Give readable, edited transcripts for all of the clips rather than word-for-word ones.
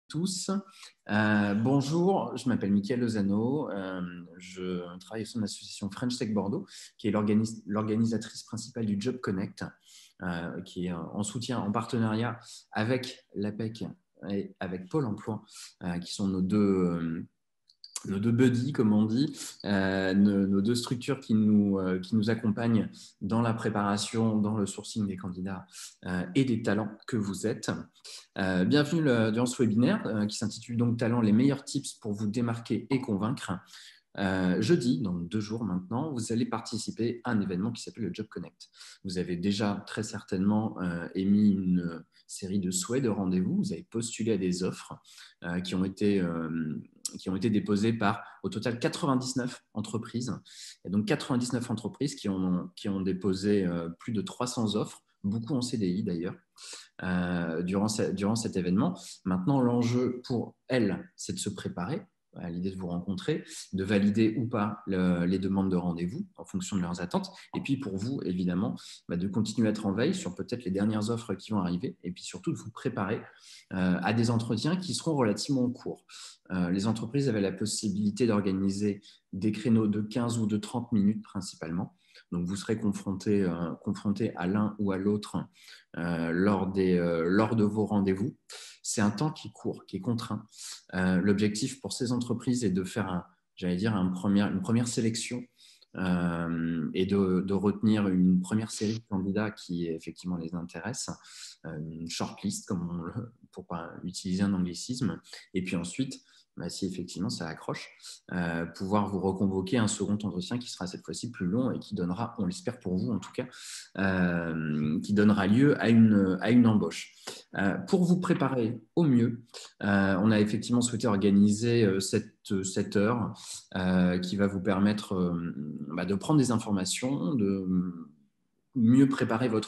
Tous. Bonjour, je m'appelle Mickaël Lozano. Je travaille au sein de l'association French Tech Bordeaux, qui est l'organisatrice principale du Job Connect, qui est en soutien, en partenariat avec l'APEC et avec Pôle emploi, qui sont nos deux buddies, comme on dit, nos deux structures qui nous accompagnent dans la préparation, dans le sourcing des candidats et des talents que vous êtes. Bienvenue durant ce webinaire qui s'intitule donc Talents, les meilleurs tips pour vous démarquer et convaincre. Jeudi, dans 2 jours maintenant, vous allez participer à un événement qui s'appelle le Job Connect. Vous avez déjà très certainement émis une série de souhaits de rendez-vous. Vous avez postulé à des offres qui ont été déposées par, au total, 99 entreprises. Et donc, 99 entreprises qui ont déposé plus de 300 offres, beaucoup en CDI d'ailleurs. Durant cet événement. Maintenant, l'enjeu pour elles, c'est de se préparer à l'idée de vous rencontrer, de valider ou pas les demandes de rendez-vous en fonction de leurs attentes. Et puis pour vous, évidemment, de continuer à être en veille sur peut-être les dernières offres qui vont arriver et puis surtout de vous préparer à des entretiens qui seront relativement courts. Les entreprises avaient la possibilité d'organiser des créneaux de 15 ou de 30 minutes principalement. Donc, vous serez confronté à l'un ou à l'autre lors de vos rendez-vous. C'est un temps qui court, qui est contraint. L'objectif pour ces entreprises est de faire, une première sélection et de retenir une première série de candidats qui effectivement les intéresse, une shortlist, pour ne pas utiliser un anglicisme. Et puis ensuite, si effectivement ça accroche, pouvoir vous reconvoquer un second entretien qui sera cette fois-ci plus long et qui donnera, on l'espère pour vous en tout cas, qui donnera lieu à une embauche. Pour vous préparer au mieux, on a effectivement souhaité organiser cette heure qui va vous permettre de prendre des informations, de mieux préparer vos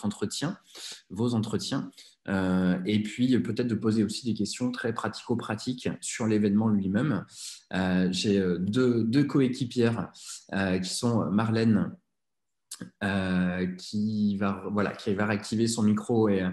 entretiens, et puis peut-être de poser aussi des questions très pratico-pratiques sur l'événement lui-même. J'ai deux coéquipières qui sont Marlène, qui va réactiver son micro et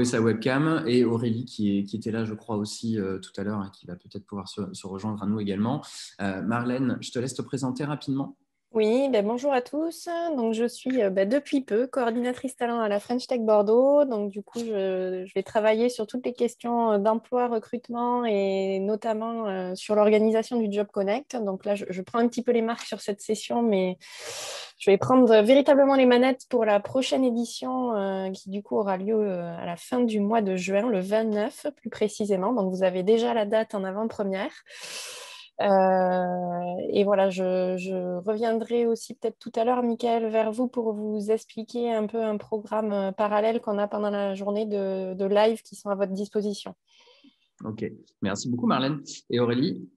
sa webcam, et Aurélie qui était là, je crois, aussi tout à l'heure, et qui va peut-être pouvoir se rejoindre à nous également. Marlène, je te laisse te présenter rapidement. Oui, bonjour à tous. Donc, je suis depuis peu coordinatrice talent à la French Tech Bordeaux. Donc, du coup, je vais travailler sur toutes les questions d'emploi, recrutement et notamment sur l'organisation du Job Connect. Donc là, je prends un petit peu les marques sur cette session, mais je vais prendre véritablement les manettes pour la prochaine édition qui, du coup, aura lieu à la fin du mois de juin, le 29 plus précisément. Donc, vous avez déjà la date en avant-première. Et voilà, je reviendrai aussi peut-être tout à l'heure, Mickaël, vers vous pour vous expliquer un peu un programme parallèle qu'on a pendant la journée de live qui sont à votre disposition. Ok, merci beaucoup Marlène. Et Aurélie?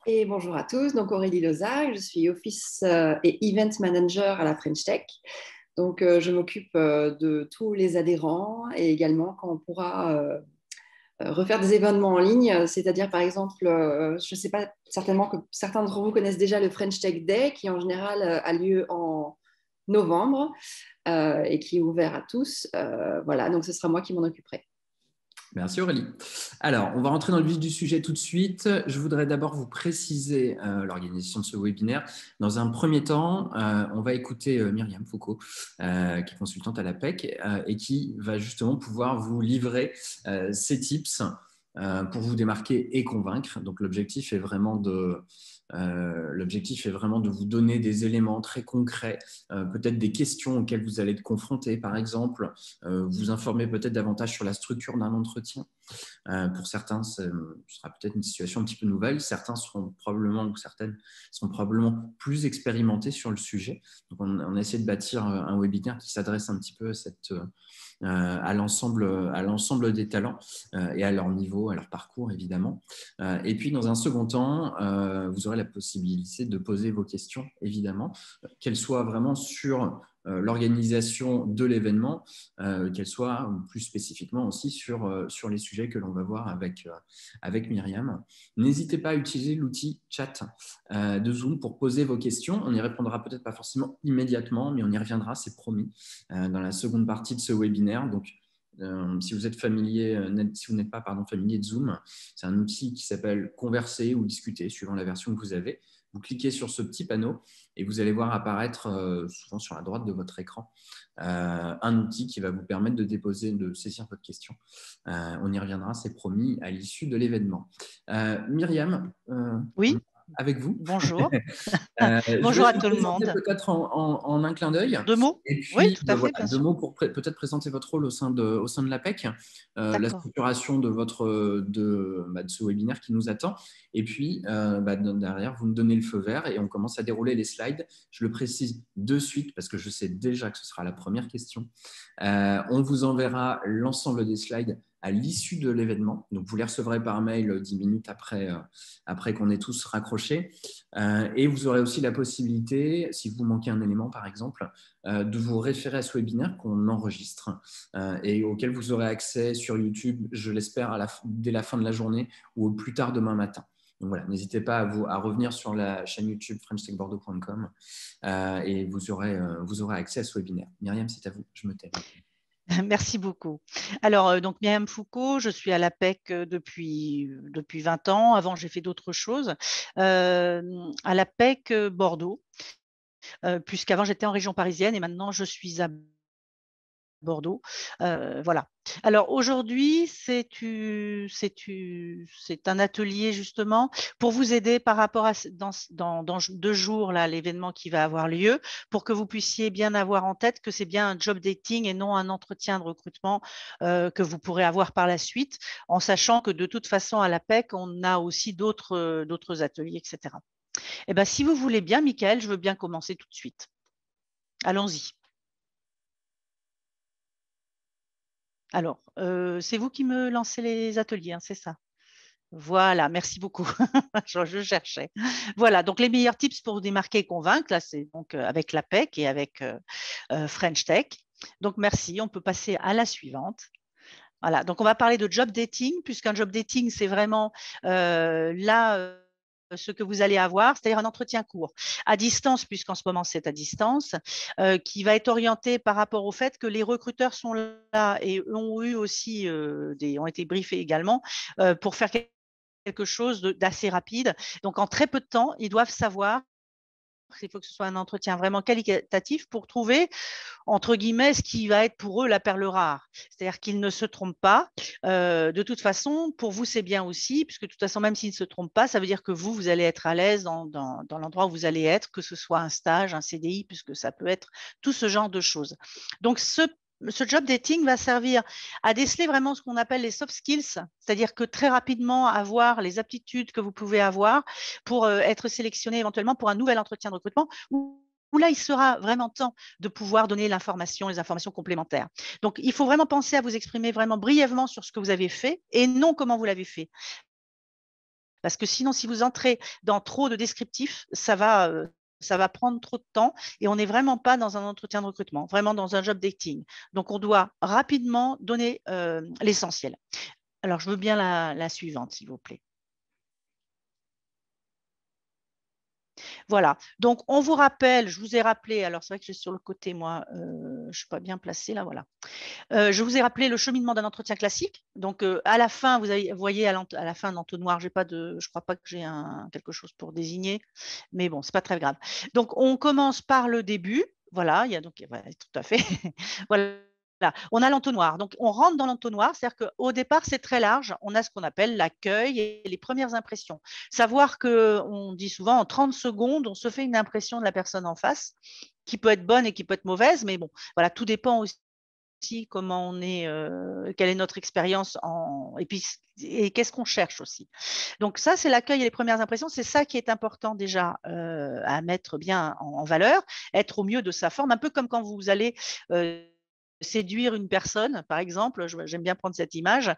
Et bonjour à tous, donc Aurélie Lozac, je suis Office et Event Manager à la French Tech. Donc je m'occupe de tous les adhérents et également quand on pourra refaire des événements en ligne, c'est-à-dire par exemple, je ne sais pas, certainement que certains d'entre vous connaissent déjà le French Tech Day qui en général a lieu en novembre et qui est ouvert à tous. Voilà, donc ce sera moi qui m'en occuperai. Merci Aurélie. Alors, on va rentrer dans le vif du sujet tout de suite. Je voudrais d'abord vous préciser l'organisation de ce webinaire. Dans un premier temps, on va écouter Myriam Foucault, qui est consultante à l'APEC et qui va justement pouvoir vous livrer ses tips pour vous démarquer et convaincre. Donc, l'objectif est vraiment de vous donner des éléments très concrets, peut-être des questions auxquelles vous allez être confrontés, par exemple, vous informer peut-être davantage sur la structure d'un entretien. Pour certains, ce sera peut-être une situation un petit peu nouvelle. Certaines seront probablement plus expérimentés sur le sujet. Donc, on essaie de bâtir un webinaire qui s'adresse un petit peu à l'ensemble des talents et à leur niveau, à leur parcours évidemment. Et puis dans un second temps, vous aurez la possibilité de poser vos questions évidemment, qu'elles soient vraiment sur l'organisation de l'événement, qu'elles soient plus spécifiquement aussi sur les sujets que l'on va voir avec Myriam. N'hésitez pas à utiliser l'outil chat de Zoom pour poser vos questions. On n'y répondra peut-être pas forcément immédiatement, mais on y reviendra, c'est promis, dans la seconde partie de ce webinaire. Donc, Si vous êtes familier, si vous n'êtes pas familier de Zoom, c'est un outil qui s'appelle Converser ou Discuter, suivant la version que vous avez. Vous cliquez sur ce petit panneau et vous allez voir apparaître, souvent sur la droite de votre écran, un outil qui va vous permettre de saisir votre question. On y reviendra, c'est promis, à l'issue de l'événement. Myriam, Oui, avec vous. bonjour. Je vais Bonjour à vous tout le présenter monde. peut-être en un clin d'œil. 2 mots? Et Oui, puis, tout à fait, voilà, bien 2 sûr. mots pour peut-être présenter votre rôle au sein de l'APEC, la D'accord. structuration de ce webinaire qui nous attend. Et puis, derrière, vous me donnez le feu vert et on commence à dérouler les slides. Je le précise de suite parce que je sais déjà que ce sera la première question. On vous enverra l'ensemble des slides à l'issue de l'événement. Donc, vous les recevrez par mail 10 minutes après qu'on ait tous raccroché. Et vous aurez aussi la possibilité, si vous manquez un élément par exemple, de vous référer à ce webinaire qu'on enregistre et auquel vous aurez accès sur YouTube, je l'espère, dès la fin de la journée ou au plus tard demain matin. Donc voilà, n'hésitez pas à revenir sur la chaîne YouTube FrenchTechBordeaux.com et vous aurez accès à ce webinaire. Myriam, c'est à vous, je me tais. Merci beaucoup. Alors, donc Myriam Foucault, je suis à l'APEC depuis 20 ans. Avant, j'ai fait d'autres choses. À l'APEC Bordeaux, puisqu'avant, j'étais en région parisienne et maintenant, je suis à Bordeaux. Voilà. Alors aujourd'hui, c'est un atelier justement pour vous aider par rapport à dans 2 jours là, l'événement qui va avoir lieu, pour que vous puissiez bien avoir en tête que c'est bien un job dating et non un entretien de recrutement que vous pourrez avoir par la suite, en sachant que de toute façon à l'APEC, on a aussi d'autres ateliers, etc. Eh ben, si vous voulez bien, Michael, je veux bien commencer tout de suite. Allons-y. Alors, c'est vous qui me lancez les ateliers, hein, c'est ça? Voilà, merci beaucoup. Je cherchais. Voilà, donc les meilleurs tips pour démarquer et convaincre, là, c'est donc avec l'APEC et avec French Tech. Donc, merci. On peut passer à la suivante. Voilà, donc on va parler de job dating, puisqu'un job dating, c'est vraiment ce que vous allez avoir, c'est-à-dire un entretien court, à distance, puisqu'en ce moment c'est à distance, qui va être orienté par rapport au fait que les recruteurs sont là et ont eu aussi ont été briefés également pour faire quelque chose d'assez rapide. Donc en très peu de temps, ils doivent savoir. Il faut que ce soit un entretien vraiment qualitatif pour trouver, entre guillemets, ce qui va être pour eux la perle rare. C'est-à-dire qu'ils ne se trompent pas. De toute façon, pour vous, c'est bien aussi, puisque de toute façon, même s'ils ne se trompent pas, ça veut dire que vous allez être à l'aise dans l'endroit où vous allez être, que ce soit un stage, un CDI, puisque ça peut être tout ce genre de choses. Donc, ce job dating va servir à déceler vraiment ce qu'on appelle les soft skills, c'est-à-dire que très rapidement avoir les aptitudes que vous pouvez avoir pour être sélectionné éventuellement pour un nouvel entretien de recrutement où là, il sera vraiment temps de pouvoir donner les informations complémentaires. Donc, il faut vraiment penser à vous exprimer vraiment brièvement sur ce que vous avez fait et non comment vous l'avez fait. Parce que sinon, si vous entrez dans trop de descriptifs, ça va prendre trop de temps et on n'est vraiment pas dans un entretien de recrutement, vraiment dans un job dating. Donc, on doit rapidement donner l'essentiel. Alors, je veux bien la suivante, s'il vous plaît. Voilà, donc on vous rappelle, je vous ai rappelé, alors c'est vrai que je suis sur le côté, moi, je ne suis pas bien placée là, voilà. Je vous ai rappelé le cheminement d'un entretien classique. Donc, à la fin, vous voyez à la fin de l'entonnoir, je ne crois pas que j'ai quelque chose pour désigner, mais bon, ce n'est pas très grave. Donc, on commence par le début. Voilà, il y a donc, voilà, tout à fait. Voilà. On a l'entonnoir. Donc, on rentre dans l'entonnoir, c'est-à-dire qu'au départ, c'est très large. On a ce qu'on appelle l'accueil et les premières impressions. Savoir qu'on dit souvent en 30 secondes, on se fait une impression de la personne en face, qui peut être bonne et qui peut être mauvaise, mais bon, voilà, tout dépend aussi comment on est, quelle est notre expérience et qu'est-ce qu'on cherche aussi. Donc ça, c'est l'accueil et les premières impressions. C'est ça qui est important déjà à mettre bien en valeur, être au mieux de sa forme, un peu comme quand vous allez séduire une personne, par exemple, j'aime bien prendre cette image,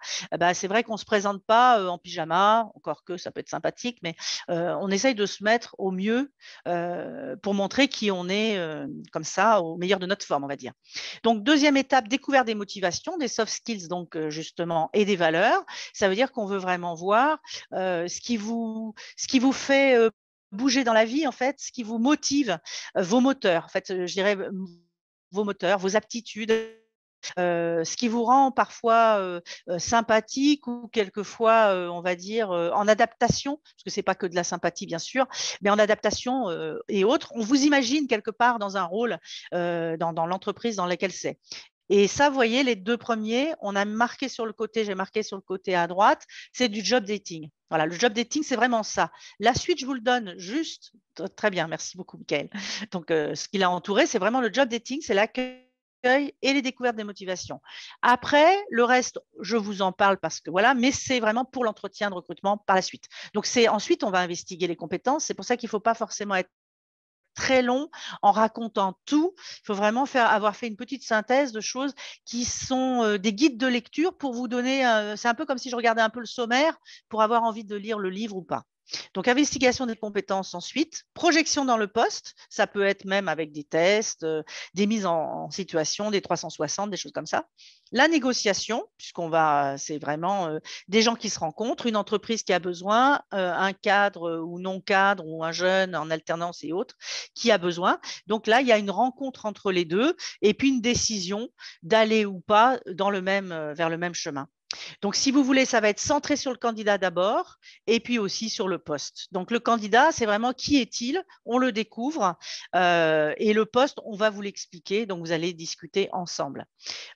c'est vrai qu'on ne se présente pas en pyjama, encore que ça peut être sympathique, mais on essaye de se mettre au mieux pour montrer qui on est comme ça, au meilleur de notre forme, on va dire. Donc, deuxième étape, découverte des motivations, des soft skills, donc justement, et des valeurs. Ça veut dire qu'on veut vraiment voir ce qui vous fait bouger dans la vie, en fait, ce qui vous motive, vos moteurs, en fait, je dirais vos moteurs, vos aptitudes, ce qui vous rend parfois sympathique ou quelquefois, on va dire, en adaptation, parce que ce n'est pas que de la sympathie, bien sûr, mais en adaptation et autres. On vous imagine quelque part dans un rôle dans l'entreprise dans laquelle c'est. Et ça, vous voyez, les deux premiers, on a marqué sur le côté, j'ai marqué sur le côté à droite, c'est du job dating. Voilà, le job dating, c'est vraiment ça. La suite, je vous le donne juste. Très bien, merci beaucoup, Michael. Donc, ce qui l'a entouré, c'est vraiment le job dating, c'est l'accueil et les découvertes des motivations. Après, le reste, je vous en parle parce que voilà, mais c'est vraiment pour l'entretien de recrutement par la suite. Donc, ensuite, on va investiguer les compétences. C'est pour ça qu'il ne faut pas forcément être très long en racontant tout. Il faut vraiment avoir fait une petite synthèse de choses qui sont des guides de lecture pour vous donner, c'est un peu comme si je regardais un peu le sommaire pour avoir envie de lire le livre ou pas. Donc, investigation des compétences ensuite, projection dans le poste, ça peut être même avec des tests, des mises en situation, des 360, des choses comme ça. La négociation, c'est vraiment des gens qui se rencontrent, une entreprise qui a besoin, un cadre ou non cadre ou un jeune en alternance et autres qui a besoin. Donc là, il y a une rencontre entre les deux et puis une décision d'aller ou pas vers le même chemin. Donc, si vous voulez, ça va être centré sur le candidat d'abord et puis aussi sur le poste. Donc, le candidat, c'est vraiment qui est-il? On le découvre et le poste, on va vous l'expliquer. Donc, vous allez discuter ensemble.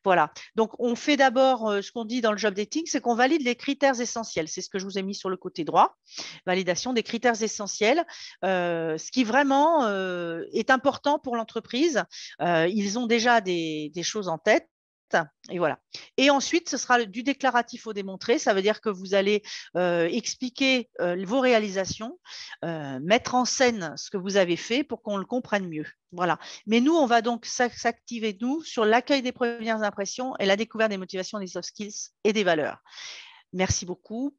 Voilà. Donc, on fait d'abord ce qu'on dit dans le job dating, c'est qu'on valide les critères essentiels. C'est ce que je vous ai mis sur le côté droit. Validation des critères essentiels. Ce qui vraiment est important pour l'entreprise. Ils ont déjà des choses en tête. Et voilà. Et ensuite, ce sera du déclaratif au démontré. Ça veut dire que vous allez expliquer vos réalisations, mettre en scène ce que vous avez fait pour qu'on le comprenne mieux. Voilà. Mais nous, on va donc s'activer, nous, sur l'accueil des premières impressions et la découverte des motivations, des soft skills et des valeurs. Merci beaucoup.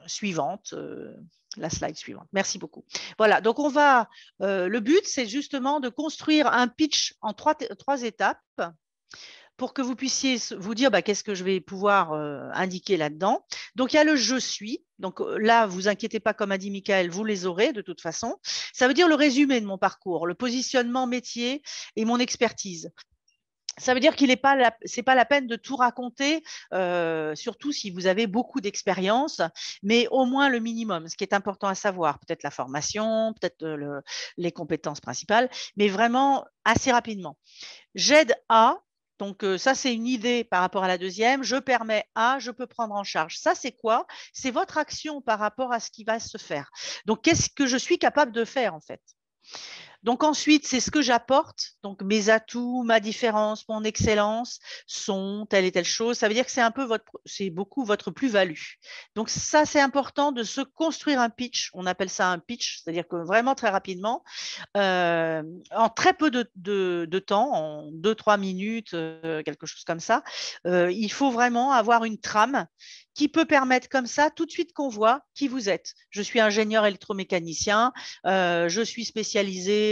Suivante. La slide suivante. Merci beaucoup. Voilà, donc le but, c'est justement de construire un pitch en trois étapes pour que vous puissiez vous dire qu'est-ce que je vais pouvoir indiquer là-dedans. Donc, il y a le « je suis ». Donc là, vous inquiétez pas, comme a dit Michael, vous les aurez de toute façon. Ça veut dire le résumé de mon parcours, le positionnement métier et mon expertise. Ça veut dire qu'il n'est pas c'est pas la peine de tout raconter, surtout si vous avez beaucoup d'expérience, mais au moins le minimum, ce qui est important à savoir, peut-être la formation, peut-être les compétences principales, mais vraiment assez rapidement. J'aide à, donc ça c'est une idée par rapport à la deuxième, je permets à, je peux prendre en charge. Ça c'est quoi? C'est votre action par rapport à ce qui va se faire. Donc qu'est-ce que je suis capable de faire en fait? Donc ensuite, c'est ce que j'apporte, donc mes atouts, ma différence, mon excellence sont telle et telle chose. Ça veut dire que c'est beaucoup votre plus-value. Donc ça, c'est important de se construire un pitch. On appelle ça un pitch, c'est-à-dire que vraiment très rapidement, en très peu de temps, en 2-3 minutes, quelque chose comme ça, il faut vraiment avoir une trame qui peut permettre comme ça tout de suite qu'on voit qui vous êtes. Je suis ingénieur électromécanicien, je suis spécialisé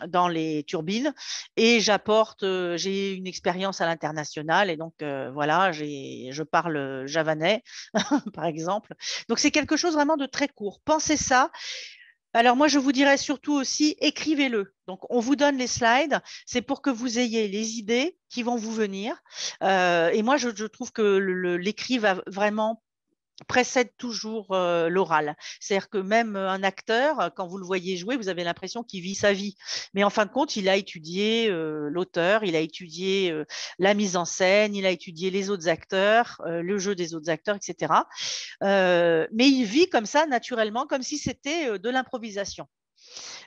dans les turbines et j'ai une expérience à l'international et donc voilà, je parle javanais par exemple. Donc c'est quelque chose vraiment de très court. Pensez ça. Alors moi, je vous dirais surtout aussi, écrivez-le. Donc, on vous donne les slides, c'est pour que vous ayez les idées qui vont vous venir. Et moi, je trouve que l'écrit va vraiment précède toujours l'oral. C'est-à-dire que même un acteur, quand vous le voyez jouer, vous avez l'impression qu'il vit sa vie. Mais en fin de compte, il a étudié l'auteur, il a étudié la mise en scène, il a étudié les autres acteurs, le jeu des autres acteurs, etc. Mais il vit comme ça, naturellement, comme si c'était de l'improvisation.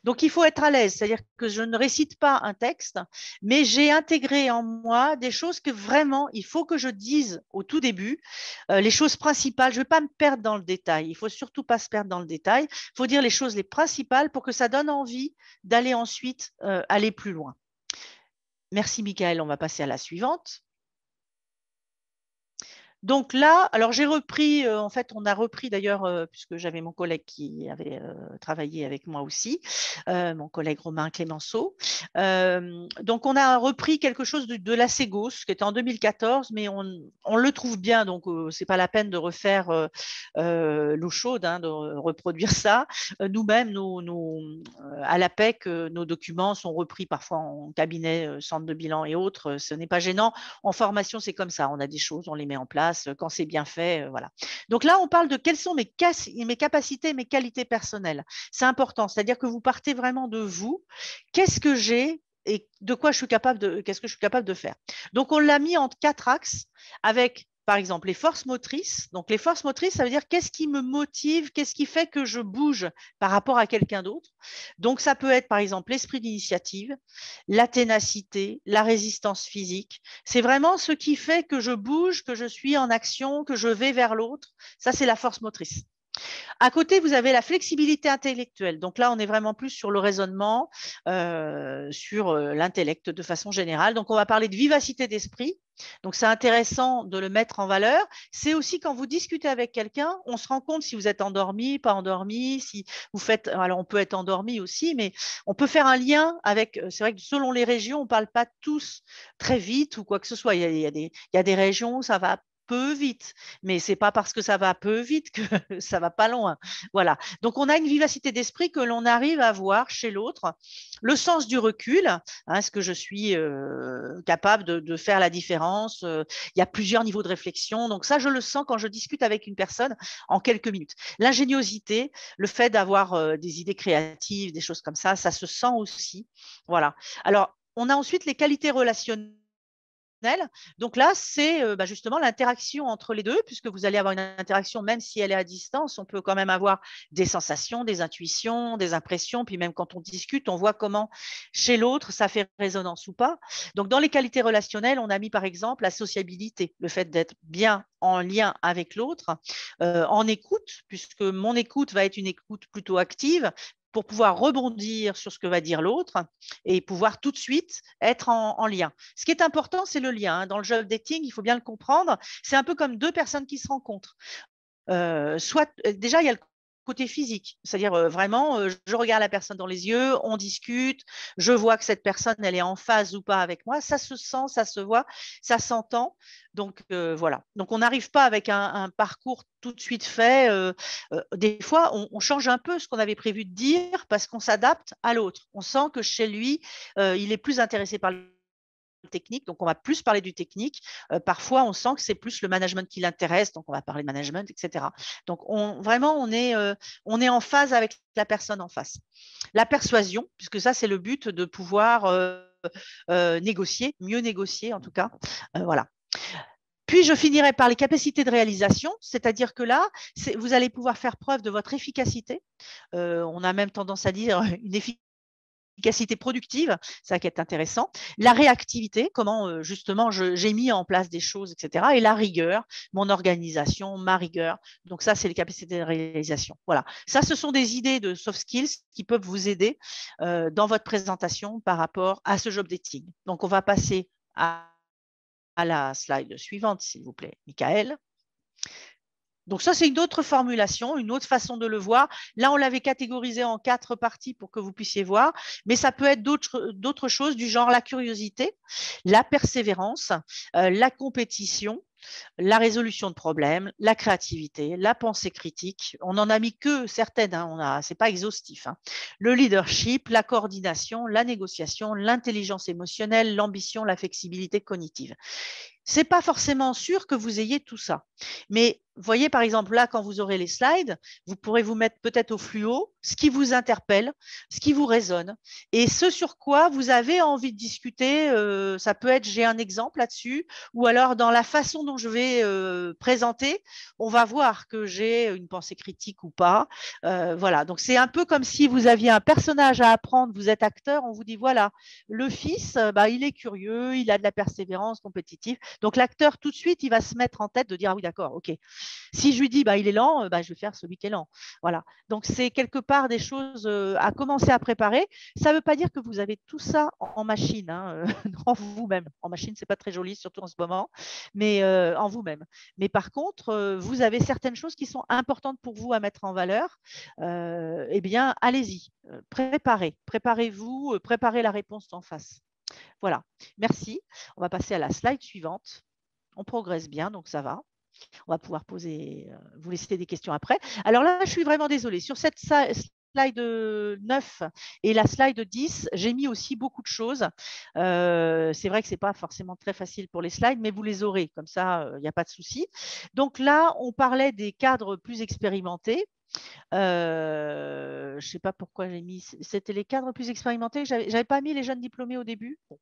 Donc, il faut être à l'aise, c'est-à-dire que je ne récite pas un texte, mais j'ai intégré en moi des choses que vraiment, il faut que je dise au tout début, les choses principales. Je ne vais pas me perdre dans le détail, il ne faut surtout pas se perdre dans le détail, il faut dire les choses les principales pour que ça donne envie d'aller ensuite aller plus loin. Merci, Michael, on va passer à la suivante. Donc là, alors j'ai repris, en fait, on a repris d'ailleurs, puisque j'avais mon collègue qui avait travaillé avec moi aussi, mon collègue Romain Clémenceau. Donc on a repris quelque chose de l'assez gauche, qui était en 2014, mais on le trouve bien, donc c'est pas la peine de refaire l'eau chaude, hein, de reproduire ça. Nous-mêmes, à l'APEC, nos documents sont repris parfois en cabinet, centre de bilan et autres. Ce n'est pas gênant. En formation, c'est comme ça. On a des choses, on les met en place quand c'est bien fait. Voilà. Donc là, on parle de quelles sont mes capacités, mes qualités personnelles. C'est important. C'est-à-dire que vous partez vraiment de vous. Qu'est-ce que j'ai et de quoi je suis capable qu'est-ce que je suis capable de faire. Donc, on l'a mis en 4 axes avec, par exemple, les forces motrices. Donc, les forces motrices, ça veut dire qu'est-ce qui me motive, qu'est-ce qui fait que je bouge par rapport à quelqu'un d'autre. Donc, ça peut être, par exemple, l'esprit d'initiative, la ténacité, la résistance physique. C'est vraiment ce qui fait que je bouge, que je suis en action, que je vais vers l'autre. Ça, c'est la force motrice. À côté, vous avez la flexibilité intellectuelle. Donc là, on est vraiment plus sur le raisonnement, sur l'intellect de façon générale. Donc, on va parler de vivacité d'esprit. Donc, c'est intéressant de le mettre en valeur. C'est aussi quand vous discutez avec quelqu'un, on se rend compte si vous êtes endormi, pas endormi, si vous faites… Alors, on peut être endormi aussi, mais on peut faire un lien avec… C'est vrai que selon les régions, on ne parle pas tous très vite ou quoi que ce soit. Il y a des régions où ça va peu vite, mais c'est pas parce que ça va peu vite que ça va pas loin. Voilà. Donc on a une vivacité d'esprit que l'on arrive à voir chez l'autre, le sens du recul. Est-ce que je suis capable de faire la différence? Il y a plusieurs niveaux de réflexion, donc ça je le sens quand je discute avec une personne en quelques minutes. L'ingéniosité, le fait d'avoir des idées créatives, des choses comme ça se sent aussi. Voilà. Alors on a ensuite les qualités relationnelles. Donc là, c'est justement l'interaction entre les deux, puisque vous allez avoir une interaction, même si elle est à distance, on peut quand même avoir des sensations, des intuitions, des impressions, puis même quand on discute, on voit comment chez l'autre, ça fait résonance ou pas. Donc dans les qualités relationnelles, on a mis par exemple la sociabilité, le fait d'être bien en lien avec l'autre, en écoute, puisque mon écoute va être une écoute plutôt active, pour pouvoir rebondir sur ce que va dire l'autre et pouvoir tout de suite être en lien. Ce qui est important, c'est le lien. Dans le job dating, il faut bien le comprendre. C'est un peu comme 2 personnes qui se rencontrent. Déjà, il y a le côté physique, c'est-à-dire vraiment, je regarde la personne dans les yeux, on discute, je vois que cette personne, elle est en phase ou pas avec moi, ça se sent, ça se voit, ça s'entend. Donc voilà. Donc on n'arrive pas avec un parcours tout de suite fait. Des fois, on change un peu ce qu'on avait prévu de dire parce qu'on s'adapte à l'autre. On sent que chez lui, il est plus intéressé par le technique, donc on va plus parler du technique. Parfois, on sent que c'est plus le management qui l'intéresse, donc on va parler de management, etc. Donc vraiment, on est en phase avec la personne en face. La persuasion, puisque ça, c'est le but de pouvoir négocier, mieux négocier en tout cas. Voilà. Puis, je finirai par les capacités de réalisation, c'est-à-dire que là, vous allez pouvoir faire preuve de votre efficacité. On a même tendance à dire une efficacité productive, ça qui est intéressant. La réactivité, comment justement j'ai mis en place des choses, etc. Et la rigueur, mon organisation, ma rigueur. Donc ça, c'est les capacités de réalisation. Voilà. Ça, ce sont des idées de soft skills qui peuvent vous aider dans votre présentation par rapport à ce job dating. Donc, on va passer à la slide suivante, s'il vous plaît, Michael. Donc ça, c'est une autre formulation, une autre façon de le voir. Là, on l'avait catégorisé en 4 parties pour que vous puissiez voir, mais ça peut être d'autres choses du genre la curiosité, la persévérance, la compétition, la résolution de problèmes, la créativité, la pensée critique. On n'en a mis que certaines, hein, c'est pas exhaustif. Hein. Le leadership, la coordination, la négociation, l'intelligence émotionnelle, l'ambition, la flexibilité cognitive. C'est pas forcément sûr que vous ayez tout ça. Mais voyez, par exemple, là, quand vous aurez les slides, vous pourrez vous mettre peut-être au fluo ce qui vous interpelle, ce qui vous résonne et ce sur quoi vous avez envie de discuter. Ça peut être, j'ai un exemple là-dessus, ou alors dans la façon dont je vais présenter, on va voir que j'ai une pensée critique ou pas. Voilà, donc c'est un peu comme si vous aviez un personnage à apprendre, vous êtes acteur, on vous dit, voilà, le fils, il est curieux, il a de la persévérance compétitive. Donc l'acteur, tout de suite, il va se mettre en tête de dire, ah oui, d'accord, ok. Si je lui dis, il est lent, je vais faire celui qui est lent. Voilà. Donc, c'est quelque part des choses à commencer à préparer. Ça ne veut pas dire que vous avez tout ça en machine, hein, en vous-même. En machine, ce n'est pas très joli, surtout en ce moment, mais en vous-même. Mais par contre, vous avez certaines choses qui sont importantes pour vous à mettre en valeur. Eh bien, allez-y, préparez-vous, préparez la réponse en face. Voilà, merci. On va passer à la slide suivante. On progresse bien, donc ça va. On va pouvoir vous laisser des questions après. Alors là, je suis vraiment désolée. Sur cette slide 9 et la slide 10, j'ai mis aussi beaucoup de choses. C'est vrai que ce n'est pas forcément très facile pour les slides, mais vous les aurez. Comme ça, il n'y a pas de souci. Donc là, on parlait des cadres plus expérimentés. Je ne sais pas pourquoi j'ai mis. C'était les cadres plus expérimentés. Je n'avais pas mis les jeunes diplômés au début. Bon.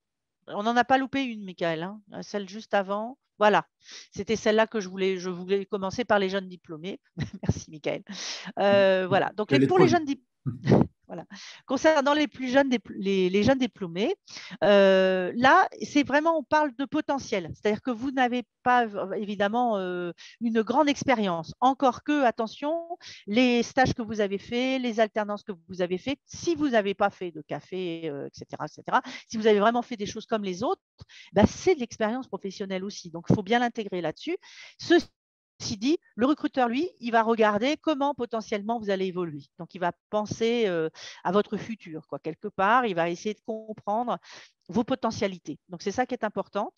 On n'en a pas loupé une, Michael, hein, celle juste avant. Voilà, c'était celle-là que je voulais commencer par les jeunes diplômés. Merci, Michael. Voilà, donc pour les jeunes diplômés. Voilà. Concernant les plus jeunes, les jeunes diplômés, là, c'est vraiment, on parle de potentiel. C'est-à-dire que vous n'avez pas évidemment une grande expérience. Encore que, attention, les stages que vous avez faits, les alternances que vous avez faites, si vous n'avez pas fait de café, etc., si vous avez vraiment fait des choses comme les autres, c'est de l'expérience professionnelle aussi. Donc, il faut bien l'intégrer là-dessus. Ceci dit, le recruteur, lui, il va regarder comment potentiellement vous allez évoluer. Donc, il va penser à votre futur, quoi, quelque part. Il va essayer de comprendre vos potentialités. Donc, c'est ça qui est important.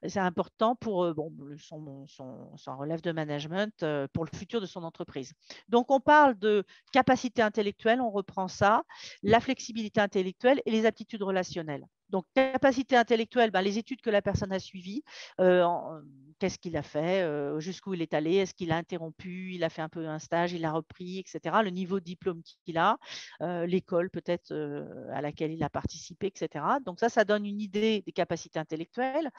C'est important pour son relève de management, pour le futur de son entreprise. Donc, on parle de capacité intellectuelle, on reprend ça, la flexibilité intellectuelle et les aptitudes relationnelles. Donc, capacité intellectuelle, les études que la personne a suivies, qu'est-ce qu'il a fait, jusqu'où il est allé, est-ce qu'il a interrompu, il a fait un peu un stage, il a repris, etc. Le niveau de diplôme qu'il a, l'école peut-être à laquelle il a participé, etc. Donc ça donne une idée des capacités intellectuelles.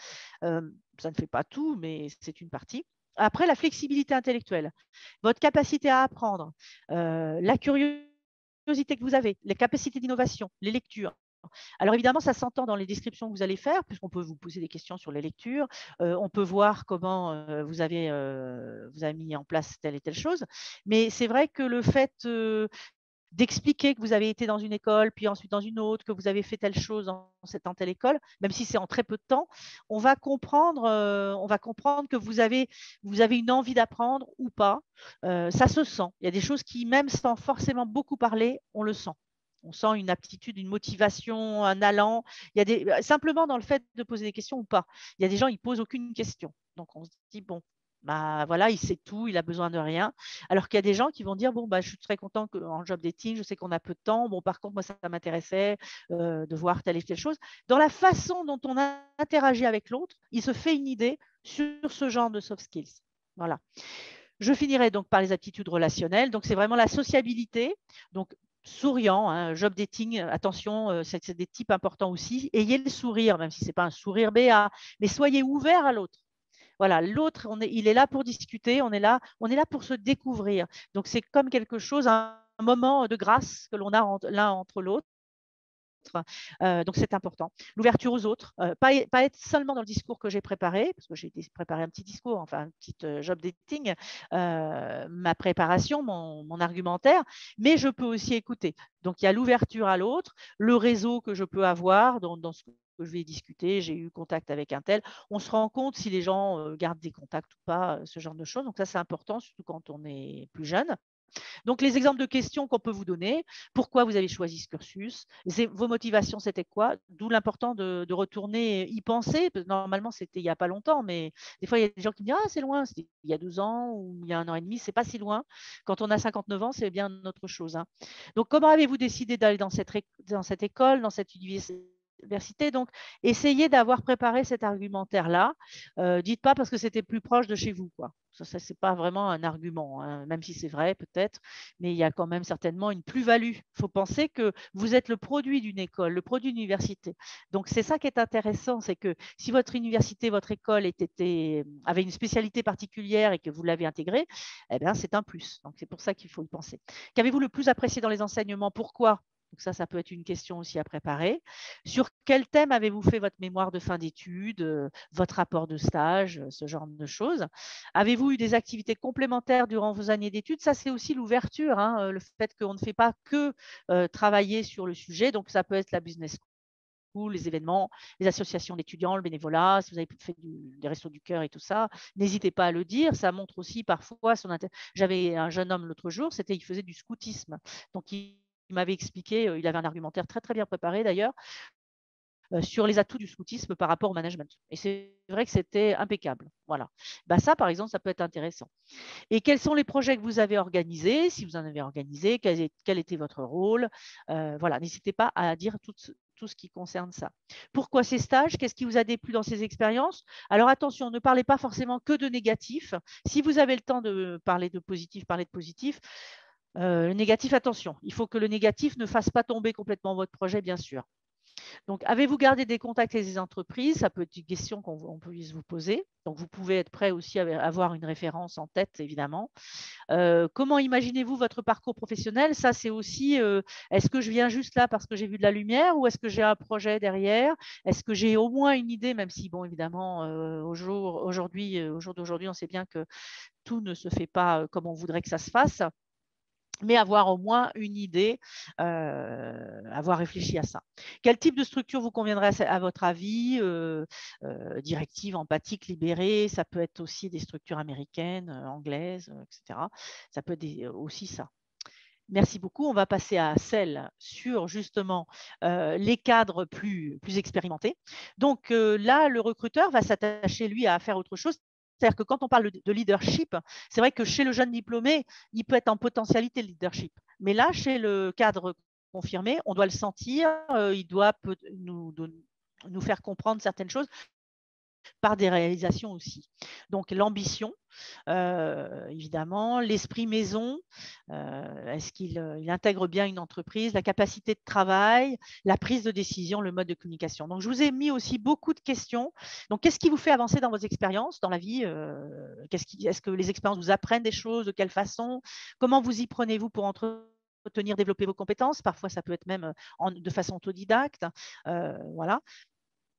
Ça ne fait pas tout, mais c'est une partie. Après, la flexibilité intellectuelle, votre capacité à apprendre, la curiosité que vous avez, les capacités d'innovation, les lectures. Alors évidemment, ça s'entend dans les descriptions que vous allez faire, puisqu'on peut vous poser des questions sur les lectures. On peut voir comment vous avez mis en place telle et telle chose. Mais c'est vrai que le fait d'expliquer que vous avez été dans une école, puis ensuite dans une autre, que vous avez fait telle chose dans telle école, même si c'est en très peu de temps, on va comprendre que vous avez une envie d'apprendre ou pas. Ça se sent. Il y a des choses qui, même sans forcément beaucoup parler, on le sent. On sent une aptitude, une motivation, un allant. Il y a simplement dans le fait de poser des questions ou pas. Il y a des gens, ils ne posent aucune question. Donc, on se dit, bon, voilà, il sait tout, il a besoin de rien. Alors qu'il y a des gens qui vont dire, bon, je suis très content qu'en job dating, je sais qu'on a peu de temps. Bon, par contre, moi, ça m'intéressait de voir telle et telle chose. Dans la façon dont on interagit avec l'autre, il se fait une idée sur ce genre de soft skills. Voilà. Je finirai donc par les aptitudes relationnelles. Donc, c'est vraiment la sociabilité. Donc, souriant, hein, job dating, attention, c'est des types importants aussi. Ayez le sourire, même si ce n'est pas un sourire béat, mais soyez ouvert à l'autre. Voilà, l'autre, il est là pour discuter, on est là pour se découvrir. Donc, c'est comme quelque chose, un moment de grâce que l'on a l'un entre l'autre. Donc, c'est important. L'ouverture aux autres, pas être seulement dans le discours que j'ai préparé, parce que j'ai préparé un petit discours, enfin un petit job dating, ma préparation, mon argumentaire, mais je peux aussi écouter. Donc, il y a l'ouverture à l'autre, le réseau que je peux avoir dans ce que je vais discuter, j'ai eu contact avec un tel. On se rend compte si les gens gardent des contacts ou pas, ce genre de choses. Donc, ça, c'est important, surtout quand on est plus jeune. Donc, les exemples de questions qu'on peut vous donner, pourquoi vous avez choisi ce cursus, vos motivations, c'était quoi? D'où l'important de retourner y penser. Normalement, c'était il n'y a pas longtemps, mais des fois, il y a des gens qui me disent « Ah, c'est loin, c'était il y a 12 ans ou il y a 1 an et demi, c'est pas si loin. » Quand on a 59 ans, c'est bien autre chose. Hein. Donc, comment avez-vous décidé d'aller dans cette école, dans cette université? Donc, essayez d'avoir préparé cet argumentaire-là. Dites pas parce que c'était plus proche de chez vous, quoi. Ça c'est pas vraiment un argument, hein, même si c'est vrai peut-être, mais il y a quand même certainement une plus-value. Il faut penser que vous êtes le produit d'une école, le produit d'une université. Donc, c'est ça qui est intéressant, c'est que si votre université, votre école avait une spécialité particulière et que vous l'avez intégrée, eh bien, c'est un plus. Donc, c'est pour ça qu'il faut y penser. Qu'avez-vous le plus apprécié dans les enseignements? Pourquoi? Donc ça peut être une question aussi à préparer. Sur quel thème avez-vous fait votre mémoire de fin d'études, votre rapport de stage, ce genre de choses? Avez-vous eu des activités complémentaires durant vos années d'études? Ça, c'est aussi l'ouverture, hein, le fait qu'on ne fait pas que travailler sur le sujet. Donc, ça peut être la business school, les événements, les associations d'étudiants, le bénévolat, si vous avez fait des restos du cœur et tout ça, n'hésitez pas à le dire. Ça montre aussi parfois son intérêt. J'avais un jeune homme l'autre jour, il faisait du scoutisme. Donc, il m'avait expliqué, il avait un argumentaire très, très bien préparé d'ailleurs, sur les atouts du scoutisme par rapport au management. Et c'est vrai que c'était impeccable. Voilà. Bah, ça, par exemple, ça peut être intéressant. Et quels sont les projets que vous avez organisés? Si vous en avez organisé, quel était votre rôle? Voilà, n'hésitez pas à dire tout ce qui concerne ça. Pourquoi ces stages? Qu'est-ce qui vous a déplu dans ces expériences? Alors attention, ne parlez pas forcément que de négatif. Si vous avez le temps de parler de positif, parlez de positif. Le négatif, attention, il faut que le négatif ne fasse pas tomber complètement votre projet, bien sûr. Donc, avez-vous gardé des contacts avec les entreprises? Ça peut être une question qu'on puisse vous poser. Donc, vous pouvez être prêt aussi à avoir une référence en tête, évidemment. Comment imaginez-vous votre parcours professionnel? Ça, c'est aussi, est-ce que je viens juste là parce que j'ai vu de la lumière ou est-ce que j'ai un projet derrière? Est-ce que j'ai au moins une idée, même si, bon, évidemment, au jour d'aujourd'hui, on sait bien que tout ne se fait pas comme on voudrait que ça se fasse, mais avoir au moins une idée, avoir réfléchi à ça. Quel type de structure vous conviendrait à votre avis? Directive, empathique, libérée, ça peut être aussi des structures américaines, anglaises, etc. Ça peut être aussi ça. Merci beaucoup. On va passer à celle sur justement les cadres plus expérimentés. Donc là, le recruteur va s'attacher, lui, à faire autre chose. C'est-à-dire que quand on parle de leadership, c'est vrai que chez le jeune diplômé, il peut être en potentialité le leadership. Mais là, chez le cadre confirmé, on doit le sentir, il doit nous faire comprendre certaines choses par des réalisations aussi. Donc l'ambition, évidemment, l'esprit maison, est-ce qu'il intègre bien une entreprise, la capacité de travail, la prise de décision, le mode de communication. Donc je vous ai mis aussi beaucoup de questions. Donc qu'est-ce qui vous fait avancer dans vos expériences, dans la vie? Est-ce que les expériences vous apprennent des choses? De quelle façon? Comment vous y prenez-vous pour entretenir, développer vos compétences? Parfois, ça peut être même de façon autodidacte. Voilà,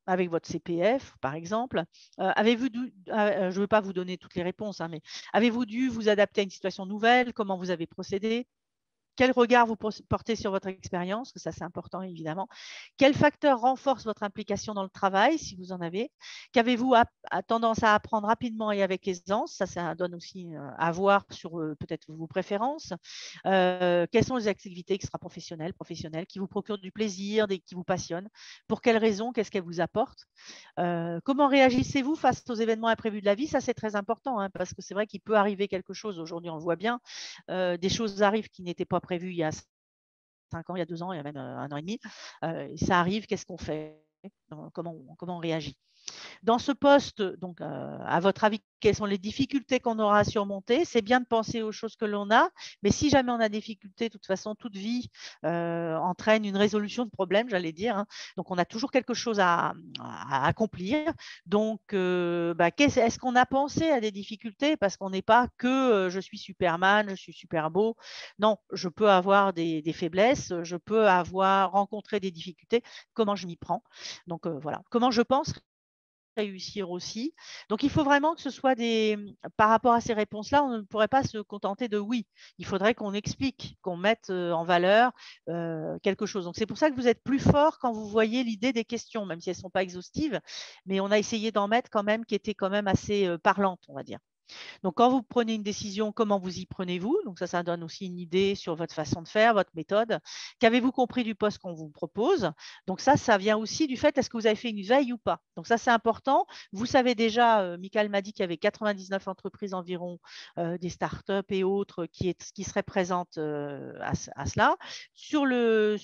avec votre CPF, par exemple. Je ne veux pas vous donner toutes les réponses, hein, mais avez-vous dû vous adapter à une situation nouvelle? Comment vous avez procédé? Quel regard vous portez sur votre expérience? Ça, c'est important, évidemment. Quel facteur renforce votre implication dans le travail, si vous en avez? Qu'avez-vous tendance à apprendre rapidement et avec aisance? Ça donne aussi à voir sur peut-être vos préférences. Quelles sont les activités extra-professionnelles, professionnelles, qui vous procurent du plaisir, qui vous passionnent? Pour quelles raisons? Qu'est-ce qu'elles vous apportent? Comment réagissez-vous face aux événements imprévus de la vie? Ça, c'est très important, hein, parce que c'est vrai qu'il peut arriver quelque chose. Aujourd'hui, on le voit bien. Des choses arrivent qui n'étaient pas prévues il y a 5 ans, il y a 2 ans, il y a même 1 an et demi. Ça arrive, qu'est-ce qu'on fait? Comment on réagit? Dans ce poste, donc, à votre avis, quelles sont les difficultés qu'on aura à surmonter? C'est bien de penser aux choses que l'on a, mais si jamais on a des difficultés, de toute façon, toute vie entraîne une résolution de problème, j'allais dire, hein. Donc, on a toujours quelque chose à accomplir. Donc, est-ce qu'on a pensé à des difficultés? Parce qu'on n'est pas que je suis Superman, je suis super beau. Non, je peux avoir des faiblesses, je peux rencontrer des difficultés. Comment je m'y prends? Donc, voilà. Comment je pense réussir aussi. Donc, il faut vraiment que ce soit par rapport à ces réponses-là, on ne pourrait pas se contenter de oui. Il faudrait qu'on explique, qu'on mette en valeur quelque chose. Donc, c'est pour ça que vous êtes plus fort quand vous voyez l'idée des questions, même si elles ne sont pas exhaustives, mais on a essayé d'en mettre quand même qui étaient quand même assez parlantes, on va dire. Donc, quand vous prenez une décision, comment vous y prenez-vous? Donc, ça donne aussi une idée sur votre façon de faire, votre méthode. Qu'avez-vous compris du poste qu'on vous propose? Donc, ça vient aussi du fait, est-ce que vous avez fait une veille ou pas? Donc, ça, c'est important. Vous savez déjà, Michael m'a dit qu'il y avait 99 entreprises environ, des startups et autres qui seraient présentes à cela. Sur le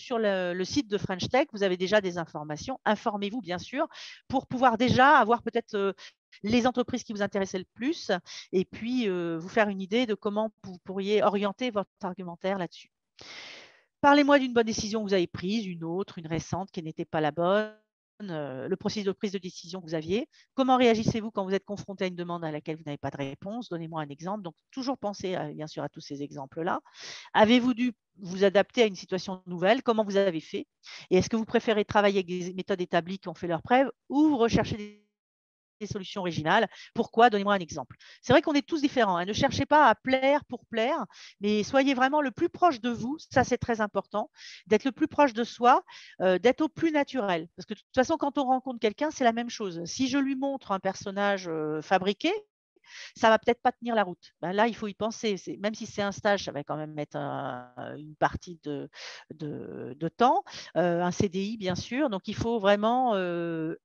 site de French Tech, vous avez déjà des informations. Informez-vous, bien sûr, pour pouvoir déjà avoir peut-être les entreprises qui vous intéressaient le plus et puis vous faire une idée de comment vous pourriez orienter votre argumentaire là-dessus. Parlez-moi d'une bonne décision que vous avez prise, une autre, une récente qui n'était pas la bonne. le processus de prise de décision que vous aviez. Comment réagissez-vous quand vous êtes confronté à une demande à laquelle vous n'avez pas de réponse? Donnez-moi un exemple. Donc, toujours penser bien sûr à tous ces exemples-là. Avez-vous dû vous adapter à une situation nouvelle? Comment vous avez fait? Et est-ce que vous préférez travailler avec des méthodes établies qui ont fait leurs preuves ou vous recherchez des solutions originales? Pourquoi? Donnez-moi un exemple. C'est vrai qu'on est tous différents, hein. Ne cherchez pas à plaire pour plaire, mais soyez vraiment le plus proche de vous. Ça, c'est très important, d'être le plus proche de soi, d'être au plus naturel. Parce que de toute façon, quand on rencontre quelqu'un, c'est la même chose. Si je lui montre un personnage fabriqué, ça va peut-être pas tenir la route. Ben là, il faut y penser. Même si c'est un stage, ça va quand même mettre une partie de temps, un CDI, bien sûr. Donc, il faut vraiment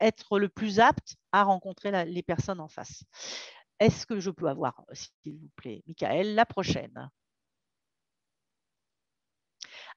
être le plus apte à rencontrer les personnes en face. Est-ce que je peux avoir, s'il vous plaît, Michael, la prochaine?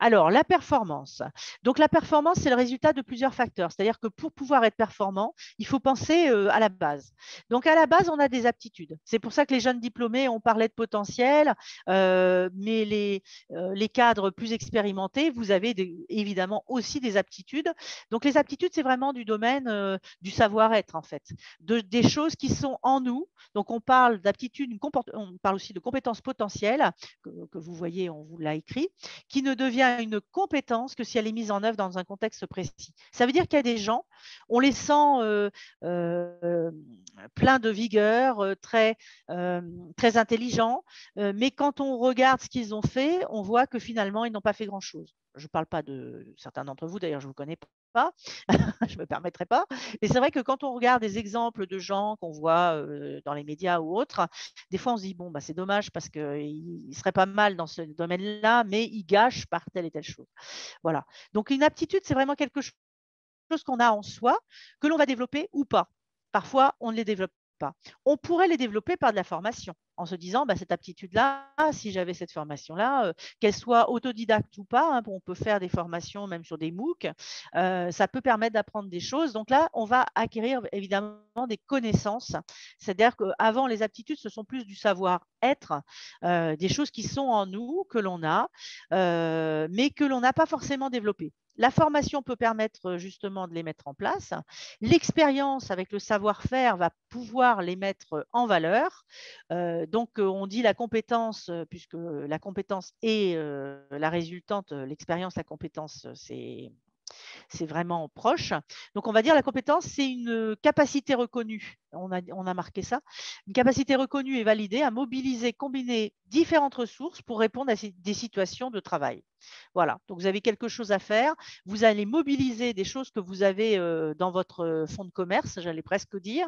Alors, la performance. Donc, la performance, c'est le résultat de plusieurs facteurs. C'est-à-dire que pour pouvoir être performant, il faut penser à la base. Donc, à la base, on a des aptitudes. C'est pour ça que les jeunes diplômés, on parlait de potentiel, mais les cadres plus expérimentés, vous avez évidemment aussi des aptitudes. Donc, les aptitudes, c'est vraiment du domaine du savoir-être, en fait, des choses qui sont en nous. Donc, on parle d'aptitudes, on parle aussi de compétences potentielles, que vous voyez, on vous l'a écrit, qui ne devient une compétence que si elle est mise en œuvre dans un contexte précis. Ça veut dire qu'il y a des gens, on les sent pleins de vigueur, très intelligents, mais quand on regarde ce qu'ils ont fait, on voit que finalement, ils n'ont pas fait grand-chose. Je ne parle pas de certains d'entre vous, d'ailleurs, je ne vous connais pas, je ne me permettrai pas. Et c'est vrai que quand on regarde des exemples de gens qu'on voit dans les médias ou autres, des fois on se dit, bon, bah, c'est dommage parce qu'il serait pas mal dans ce domaine-là, mais il gâche par telle et telle chose. Voilà. Donc une aptitude, c'est vraiment quelque chose qu'on a en soi, que l'on va développer ou pas. Parfois, on ne les développe pas. On pourrait les développer par de la formation, en se disant, bah, cette aptitude-là, si j'avais cette formation-là, qu'elle soit autodidacte ou pas, hein, on peut faire des formations même sur des MOOC, ça peut permettre d'apprendre des choses. Donc là, on va acquérir évidemment des connaissances. C'est-à-dire qu'avant, les aptitudes, ce sont plus du savoir-être, des choses qui sont en nous, que l'on a, mais que l'on n'a pas forcément développées. La formation peut permettre justement de les mettre en place. L'expérience avec le savoir-faire va pouvoir les mettre en valeur. Donc, on dit la compétence, puisque la compétence est la résultante, l'expérience, la compétence, c'est vraiment proche. Donc, on va dire la compétence, c'est une capacité reconnue. On a marqué ça. Une capacité reconnue et validée à mobiliser, combiner différentes ressources pour répondre à des situations de travail. Voilà. Donc, vous avez quelque chose à faire. Vous allez mobiliser des choses que vous avez dans votre fonds de commerce, j'allais presque dire,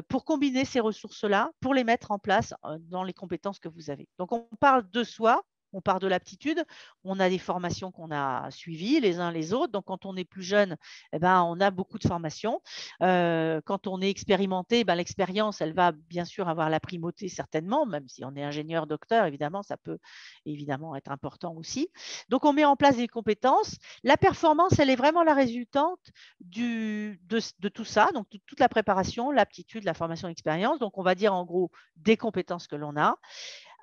pour combiner ces ressources-là, pour les mettre en place dans les compétences que vous avez. Donc, on parle de soi. On part de l'aptitude, on a des formations qu'on a suivies les uns les autres. Donc, quand on est plus jeune, eh ben, on a beaucoup de formations. Quand on est expérimenté, ben, l'expérience, elle va bien sûr avoir la primauté certainement, même si on est ingénieur, docteur, évidemment, ça peut évidemment être important aussi. Donc, on met en place des compétences. La performance, elle est vraiment la résultante de tout ça, donc toute la préparation, l'aptitude, la formation, l'expérience. Donc, on va dire en gros des compétences que l'on a,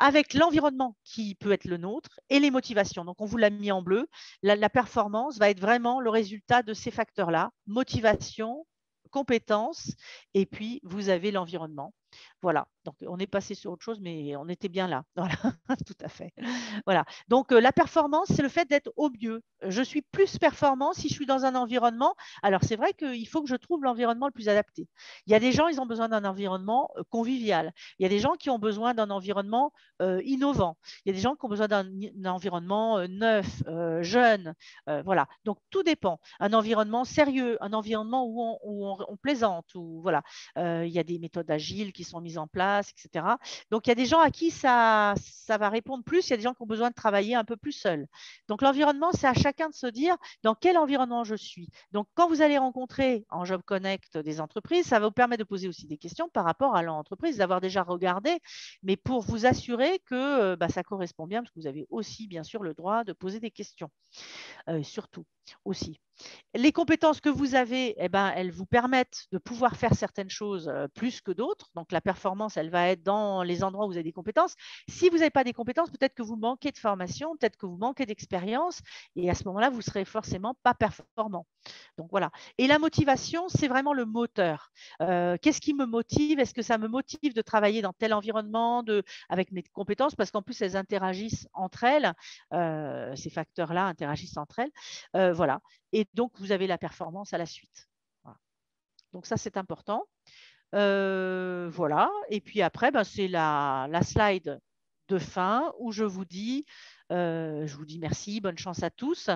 avec l'environnement qui peut être le nôtre et les motivations. Donc, on vous l'a mis en bleu. La performance va être vraiment le résultat de ces facteurs-là, motivation, compétences, et puis vous avez l'environnement. Voilà, donc on est passé sur autre chose, mais on était bien là. Voilà, tout à fait. Voilà, donc la performance, c'est le fait d'être au mieux. Je suis plus performant si je suis dans un environnement. Alors, c'est vrai qu'il faut que je trouve l'environnement le plus adapté. Il y a des gens, ils ont besoin d'un environnement convivial. Il y a des gens qui ont besoin d'un environnement innovant. Il y a des gens qui ont besoin d'un environnement neuf, jeune. Voilà, donc tout dépend. Un environnement sérieux, un environnement où on plaisante, où voilà, il y a des méthodes agiles qui sont mises en place, etc. Donc, il y a des gens à qui ça va répondre plus. Il y a des gens qui ont besoin de travailler un peu plus seuls. Donc, l'environnement, c'est à chacun de se dire dans quel environnement je suis. Donc, quand vous allez rencontrer en Job Connect des entreprises, ça va vous permettre de poser aussi des questions par rapport à l'entreprise, d'avoir déjà regardé, mais pour vous assurer que ça correspond bien, parce que vous avez aussi, bien sûr, le droit de poser des questions, surtout aussi. Les compétences que vous avez, eh ben, elles vous permettent de pouvoir faire certaines choses plus que d'autres. Donc, la performance, elle va être dans les endroits où vous avez des compétences. Si vous n'avez pas des compétences, peut-être que vous manquez de formation, peut-être que vous manquez d'expérience, et à ce moment-là, vous ne serez forcément pas performant. Donc voilà. Et la motivation, c'est vraiment le moteur. Qu'est-ce qui me motive? Est-ce que ça me motive de travailler dans tel environnement, avec mes compétences? Parce qu'en plus, elles interagissent entre elles. Ces facteurs-là interagissent entre elles. Voilà. Et donc, vous avez la performance à la suite. Voilà. Donc ça, c'est important. Voilà. Et puis après, ben, c'est la slide de fin où je vous dis merci, bonne chance à tous.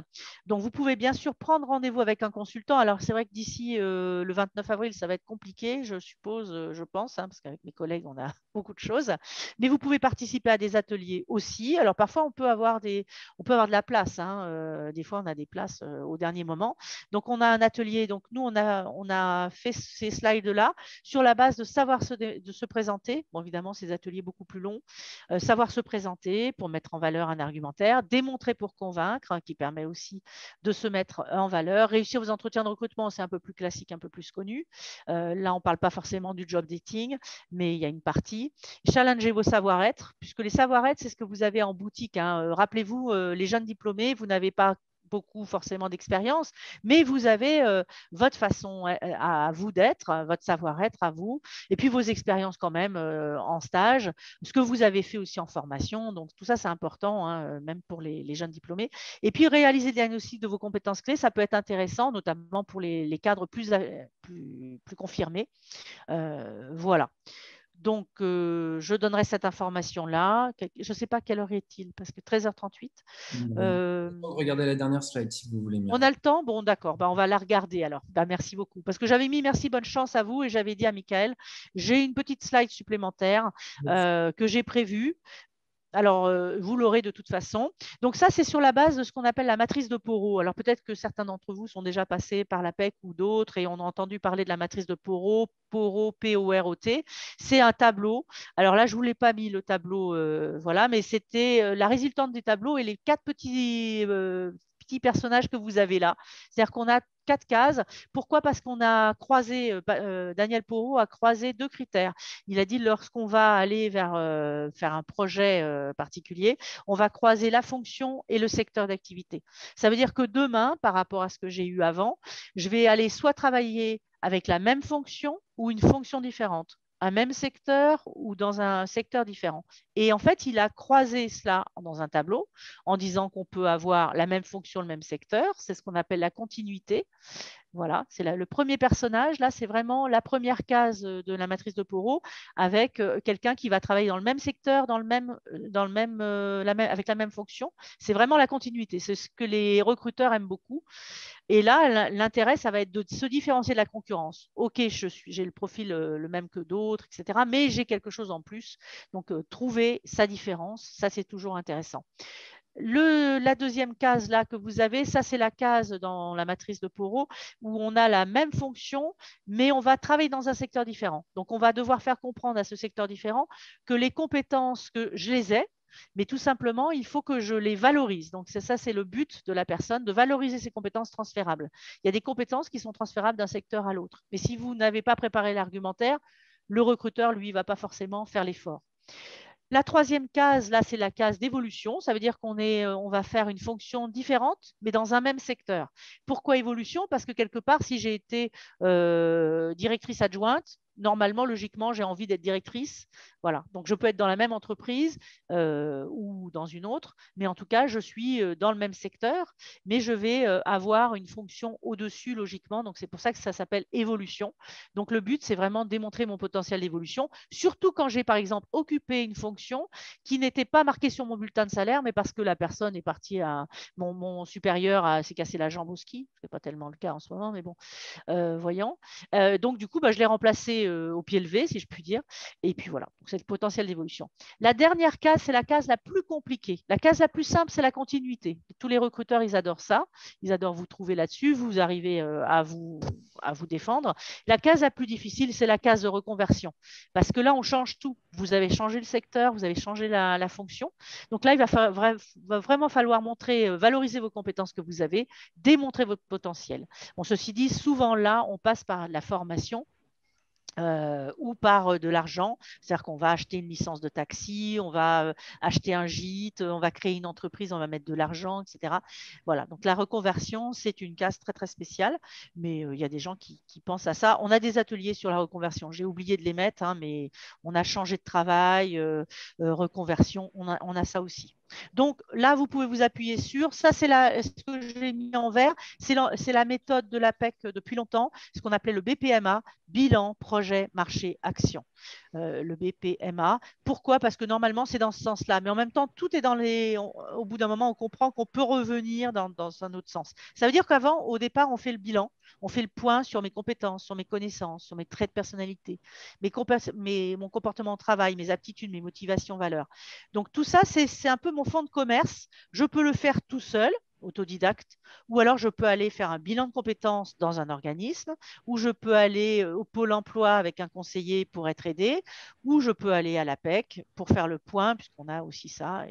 Donc, vous pouvez bien sûr prendre rendez-vous avec un consultant. Alors, c'est vrai que d'ici le 29 avril, ça va être compliqué, je suppose, je pense, hein, parce qu'avec mes collègues, on a beaucoup de choses. Mais vous pouvez participer à des ateliers aussi. Alors, parfois, on peut avoir de la place. Hein. Des fois, on a des places au dernier moment. Donc, on a un atelier. Donc, nous, on a fait ces slides-là sur la base de savoir de se présenter. Bon, évidemment, ces ateliers beaucoup plus longs. Savoir se présenter pour mettre en valeur un argumentaire, démontrer pour convaincre, hein, qui permet aussi de se mettre en valeur. Réussir vos entretiens de recrutement, c'est un peu plus classique, un peu plus connu. Là, on ne parle pas forcément du job dating, mais il y a une partie. Challenger vos savoir-être, puisque les savoir-être, c'est ce que vous avez en boutique. Hein. Rappelez-vous, les jeunes diplômés, vous n'avez pas beaucoup forcément d'expérience, mais vous avez votre façon à vous d'être, votre savoir-être à vous, et puis vos expériences quand même en stage, ce que vous avez fait aussi en formation. Donc tout ça, c'est important, hein, même pour les jeunes diplômés. Et puis réaliser le diagnostic de vos compétences clés, ça peut être intéressant, notamment pour les cadres plus confirmés. Voilà. Donc, je donnerai cette information-là. Je ne sais pas quelle heure est-il, parce que 13h38. Regardez la dernière slide, si vous voulez. On a le temps? Bon, d'accord. On va la regarder alors. Merci beaucoup. Parce que j'avais mis merci, bonne chance à vous, et j'avais dit à Michael, j'ai une petite slide supplémentaire que j'ai prévue. Alors, vous l'aurez de toute façon. Donc, ça, c'est sur la base de ce qu'on appelle la matrice de Porot. Alors, peut-être que certains d'entre vous sont déjà passés par la PEC ou d'autres et on a entendu parler de la matrice de Porot, P-O-R-O-T. C'est un tableau. Alors là, je ne vous l'ai pas mis, le tableau, voilà, mais c'était la résultante du tableau et les 4 petits personnages que vous avez là. C'est-à-dire qu'on a 4 cases. Pourquoi? Parce qu'on a croisé, Daniel Porot a croisé 2 critères. Il a dit lorsqu'on va aller vers faire un projet particulier, on va croiser la fonction et le secteur d'activité. Ça veut dire que demain, par rapport à ce que j'ai eu avant, je vais aller soit travailler avec la même fonction ou une fonction différente, un même secteur ou dans un secteur différent. Et en fait, il a croisé cela dans un tableau en disant qu'on peut avoir la même fonction, le même secteur. C'est ce qu'on appelle la continuité. Voilà, c'est le premier personnage. Là, c'est vraiment la première case de la matrice de Porot avec quelqu'un qui va travailler dans le même secteur, avec la même fonction. C'est vraiment la continuité. C'est ce que les recruteurs aiment beaucoup. Et là, l'intérêt, ça va être de se différencier de la concurrence. OK, j'ai le profil le même que d'autres, etc. Mais j'ai quelque chose en plus. Donc, trouver sa différence, ça, c'est toujours intéressant. La deuxième case là que vous avez, ça c'est la case dans la matrice de Porot où on a la même fonction, mais on va travailler dans un secteur différent. Donc, on va devoir faire comprendre à ce secteur différent que les compétences, que je les ai, mais tout simplement, il faut que je les valorise. Donc, ça, c'est le but de la personne, de valoriser ses compétences transférables. Il y a des compétences qui sont transférables d'un secteur à l'autre. Mais si vous n'avez pas préparé l'argumentaire, le recruteur, lui, ne va pas forcément faire l'effort. La troisième case, là, c'est la case d'évolution. Ça veut dire on va faire une fonction différente, mais dans un même secteur. Pourquoi évolution? Parce que quelque part, si j'ai été directrice adjointe, normalement, logiquement, j'ai envie d'être directrice. Voilà. Donc, je peux être dans la même entreprise ou dans une autre, mais en tout cas, je suis dans le même secteur, mais je vais avoir une fonction au-dessus, logiquement. Donc, c'est pour ça que ça s'appelle évolution. Donc, le but, c'est vraiment de démontrer mon potentiel d'évolution, surtout quand j'ai, par exemple, occupé une fonction qui n'était pas marquée sur mon bulletin de salaire, mais parce que la personne est partie à mon supérieur s'est cassé la jambe au ski. Ce n'est pas tellement le cas en ce moment, mais bon, voyons. Donc, du coup, je l'ai remplacé au pied levé, si je puis dire. Et puis voilà, c'est le potentiel d'évolution. La dernière case, c'est la case la plus compliquée. La case la plus simple, c'est la continuité. Tous les recruteurs, ils adorent ça. Ils adorent vous trouver là-dessus. Vous arrivez à vous défendre. La case la plus difficile, c'est la case de reconversion. Parce que là, on change tout. Vous avez changé le secteur, vous avez changé la fonction. Donc là, il va vraiment falloir valoriser vos compétences que vous avez, démontrer votre potentiel. Bon, ceci dit, souvent là, on passe par la formation. ou par de l'argent, c'est-à-dire qu'on va acheter une licence de taxi, on va acheter un gîte, on va créer une entreprise, on va mettre de l'argent, etc. Voilà, donc la reconversion, c'est une case très très spéciale, mais il y a des gens qui pensent à ça. On a des ateliers sur la reconversion, j'ai oublié de les mettre, hein, mais on a changé de travail, reconversion, on a ça aussi. Donc là, vous pouvez vous appuyer sur, ça c'est ce que j'ai mis en vert, c'est la méthode de l'APEC depuis longtemps, ce qu'on appelait le BPMA, bilan, projet, marché, action. Le BPMA. Pourquoi? Parce que normalement, c'est dans ce sens-là. Mais en même temps, tout est au bout d'un moment, on comprend qu'on peut revenir dans un autre sens. Ça veut dire qu'avant, au départ, on fait le bilan, on fait le point sur mes compétences, sur mes connaissances, sur mes traits de personnalité, mon comportement au travail, mes aptitudes, mes motivations, valeurs. Donc tout ça, c'est un peu mon fonds de commerce. Je peux le faire tout seul, autodidacte, ou alors je peux aller faire un bilan de compétences dans un organisme, ou je peux aller au pôle emploi avec un conseiller pour être aidé, ou je peux aller à l'APEC pour faire le point, puisqu'on a aussi ça.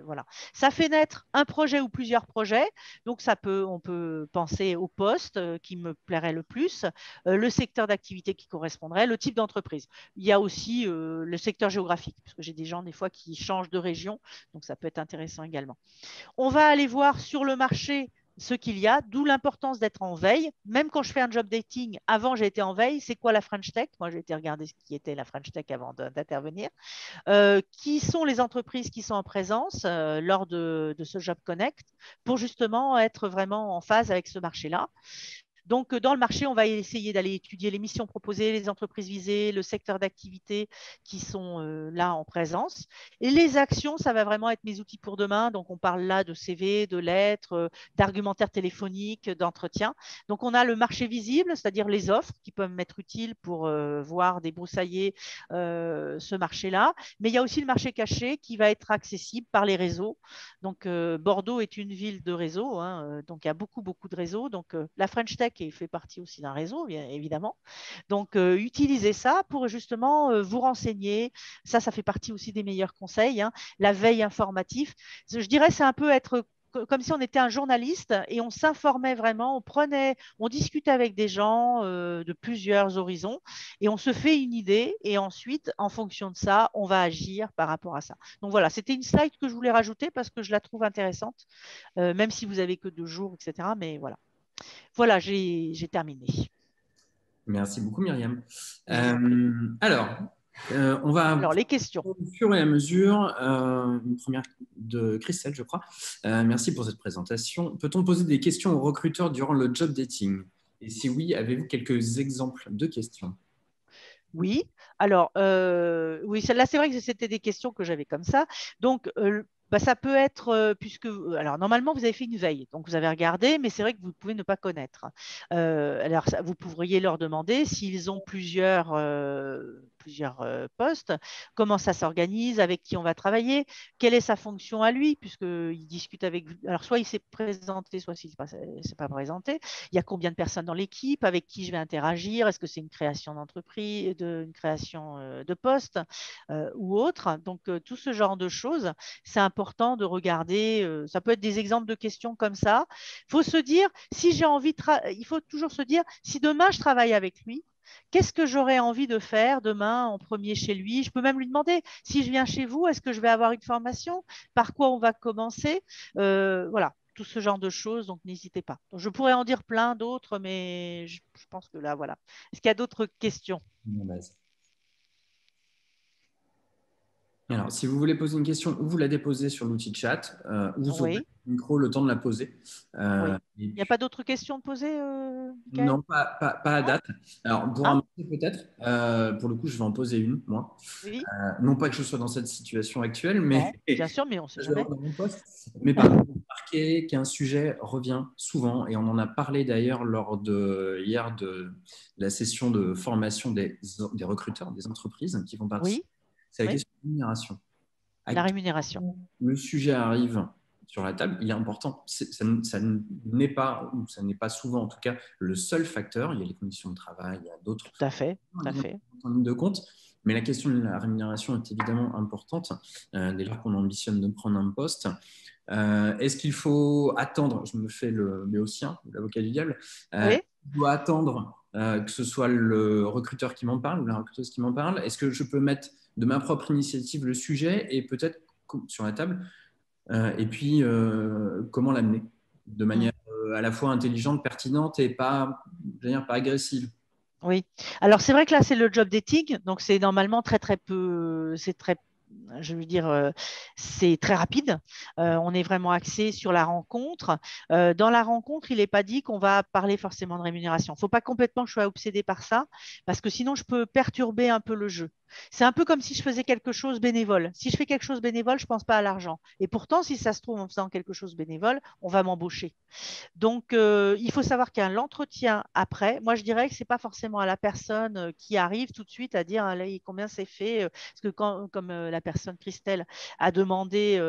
Voilà. Ça fait naître un projet ou plusieurs projets. Donc, on peut penser au poste qui me plairait le plus, le secteur d'activité qui correspondrait, le type d'entreprise. Il y a aussi le secteur géographique, parce que j'ai des gens des fois qui changent de région, donc ça peut être intéressant également. On va aller voir sur le marché ce qu'il y a, d'où l'importance d'être en veille. Même quand je fais un job dating, avant j'ai été en veille. C'est quoi la French Tech? Moi j'ai été regarder ce qui était la French Tech avant d'intervenir. Qui sont les entreprises qui sont en présence lors de ce Job Connect pour justement être vraiment en phase avec ce marché-là. Donc, dans le marché, on va essayer d'aller étudier les missions proposées, les entreprises visées, le secteur d'activité qui sont là en présence. Et les actions, ça va vraiment être mes outils pour demain. Donc, on parle là de CV, de lettres, d'argumentaire téléphonique, d'entretien. Donc, on a le marché visible, c'est-à-dire les offres qui peuvent m'être utiles pour voir, débroussailler ce marché-là. Mais il y a aussi le marché caché qui va être accessible par les réseaux. Donc, Bordeaux est une ville de réseaux, hein, donc il y a beaucoup, beaucoup de réseaux. Donc, la French Tech fait partie aussi d'un réseau, bien évidemment. Donc, utilisez ça pour justement vous renseigner. Ça fait partie aussi des meilleurs conseils, hein. La veille informative, je dirais, c'est un peu être comme si on était un journaliste et on s'informait vraiment, on discutait avec des gens de plusieurs horizons et on se fait une idée et ensuite, en fonction de ça, on va agir par rapport à ça. Donc voilà, c'était une slide que je voulais rajouter parce que je la trouve intéressante, même si vous avez que 2 jours, etc. Mais voilà. Voilà, j'ai terminé. Merci beaucoup, Myriam. On va Alors, les questions. au fur et à mesure. Une première de Christelle, je crois. Merci pour cette présentation. Peut-on poser des questions aux recruteurs durant le job dating? Et si oui, avez-vous quelques exemples de questions? Oui, alors, oui, celle-là, c'est vrai que c'était des questions que j'avais comme ça. Donc, ça peut être, alors normalement, vous avez fait une veille, donc vous avez regardé, mais c'est vrai que vous pouvez ne pas connaître. Alors, vous pourriez leur demander s'ils ont plusieurs postes, comment ça s'organise, avec qui on va travailler, quelle est sa fonction à lui, puisqu'il discute avec vous. Alors, soit il s'est présenté, soit il ne s'est pas présenté. Il y a combien de personnes dans l'équipe, avec qui je vais interagir, est-ce que c'est une création d'entreprise, une création de poste ou autre. Donc, tout ce genre de choses, c'est important de regarder. Ça peut être des exemples de questions comme ça. Il faut se dire, si j'ai envie il faut toujours se dire, si demain je travaille avec lui, qu'est-ce que j'aurais envie de faire demain en premier chez lui? Je peux même lui demander, si je viens chez vous, est-ce que je vais avoir une formation? Par quoi on va commencer? Voilà, tout ce genre de choses, donc n'hésitez pas. Donc, je pourrais en dire plein d'autres, mais je pense que là, voilà. Est-ce qu'il y a d'autres questions? Alors, si vous voulez poser une question, vous la déposez sur l'outil de chat, ou vous ouvrez Oui. le micro le temps de la poser. Oui. Il n'y a pas d'autres questions de poser, Michael? Non, pas à date. Alors, pour Ah, un peut-être, pour le coup, je vais en poser une, moi. oui. Non pas que je sois dans cette situation actuelle, mais Non, bien sûr, mais on ne sait je vais jamais. avoir dans mon poste. Mais par contre, remarquez qu'un sujet revient souvent, et on en a parlé d'ailleurs hier de la session de formation des recruteurs, des entreprises qui vont participer. Oui, C'est la oui, question de rémunération. la rémunération. Le sujet arrive sur la table, il est important. Ça n'est pas, ou ça n'est pas souvent en tout cas, le seul facteur. Il y a les conditions de travail, il y a d'autres Tout à fait, tout à fait. en ligne de compte. Mais la question de la rémunération est évidemment importante dès lors qu'on ambitionne de prendre un poste. Est-ce qu'il faut attendre, je me fais le béotien, l'avocat du diable, Oui, il doit attendre que ce soit le recruteur qui m'en parle ou la recruteuse qui m'en parle? Est-ce que je peux mettre de ma propre initiative le sujet et peut-être sur la table? Et puis, comment l'amener de manière à la fois intelligente, pertinente et pas, je veux dire, pas agressive. Oui. Alors, c'est vrai que là, c'est le job dating. Donc, c'est normalement très, très peu. C'est très, je veux dire, c'est très rapide. On est vraiment axé sur la rencontre. Dans la rencontre, il n'est pas dit qu'on va parler forcément de rémunération. Il ne faut pas complètement que je sois obsédée par ça, parce que sinon, je peux perturber un peu le jeu. C'est un peu comme si je faisais quelque chose bénévole. Si je fais quelque chose bénévole, je ne pense pas à l'argent. Et pourtant, si ça se trouve, en faisant quelque chose bénévole, on va m'embaucher. Donc, il faut savoir qu'il y a l'entretien après. Moi, je dirais que ce n'est pas forcément à la personne qui arrive tout de suite à dire allez, combien c'est fait. Parce que comme la personne Christelle a demandé